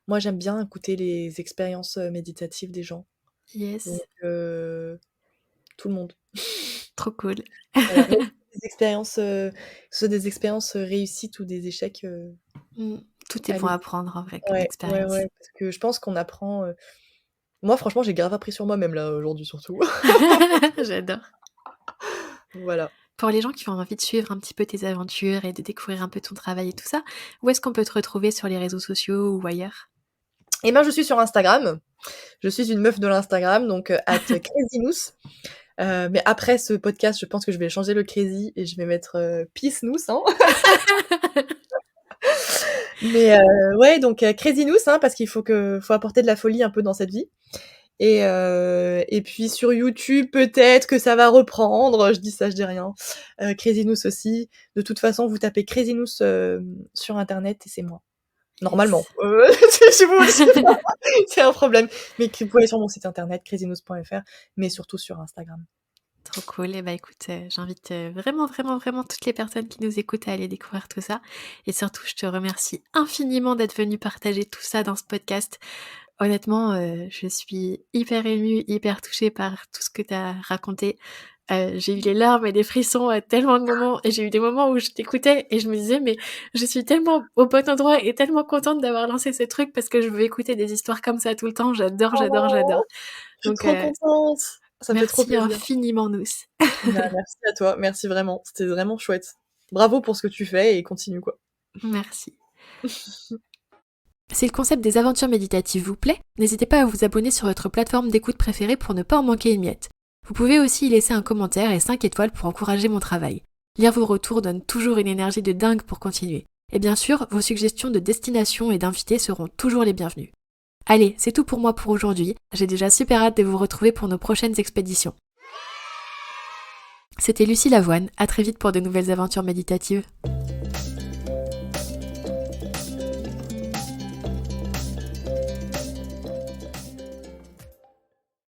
Moi, j'aime bien écouter les expériences, méditatives des gens, donc Yes. tout le monde. Trop cool. Voilà, même que ce soit des expériences, réussites ou des échecs, Mmh. Tout est bon allez. à prendre en vrai comme Ouais, ouais, expérience. ouais, parce que je pense qu'on apprend, moi franchement, j'ai grave appris sur moi-même là, aujourd'hui surtout. J'adore. Voilà. Pour les gens qui ont envie de suivre un petit peu tes aventures et de découvrir un peu ton travail et tout ça, où est-ce qu'on peut te retrouver sur les réseaux sociaux ou ailleurs? Et ben, je suis sur Instagram. Je suis une meuf de l'Instagram, donc @crazynous. Mais après ce podcast, je pense que je vais changer le crazy et je vais mettre, peacenous, hein. Mais ouais, donc crazynous, hein, parce qu'il faut apporter de la folie un peu dans cette vie. Et puis sur YouTube, peut-être que ça va reprendre, je dis ça, je dis rien. Crazynous aussi. De toute façon, vous tapez Crazynous, sur internet et c'est moi. Normalement. Yes. Si vous je sais pas, c'est un problème. Mais vous pouvez aller sur mon site internet crazynous.fr, mais surtout sur Instagram. Trop cool. Et bah, écoute, j'invite, vraiment, vraiment, vraiment toutes les personnes qui nous écoutent à aller découvrir tout ça et surtout, je te remercie infiniment d'être venue partager tout ça dans ce podcast. Honnêtement, je suis hyper émue, hyper touchée par tout ce que tu as raconté. J'ai eu les larmes et des frissons à tellement de moments et j'ai eu des moments où je t'écoutais et je me disais: «Mais je suis tellement au bon endroit et tellement contente d'avoir lancé ce truc parce que je veux écouter des histoires comme ça tout le temps». J'adore, j'adore, j'adore. Oh! Je suis Donc trop contente! Ça me fait trop merci plaisir. infiniment Nous. Bah, merci à toi, merci vraiment, c'était vraiment chouette. Bravo pour ce que tu fais et continue, quoi. Merci. Si le concept des aventures méditatives vous plaît, n'hésitez pas à vous abonner sur votre plateforme d'écoute préférée pour ne pas en manquer une miette. Vous pouvez aussi y laisser un commentaire et 5 étoiles pour encourager mon travail. Lire vos retours donne toujours une énergie de dingue pour continuer. Et bien sûr, vos suggestions de destination et d'invités seront toujours les bienvenues. Allez, c'est tout pour moi pour aujourd'hui. J'ai déjà super hâte de vous retrouver pour nos prochaines expéditions. C'était Lucie Lavoine, à très vite pour de nouvelles aventures méditatives.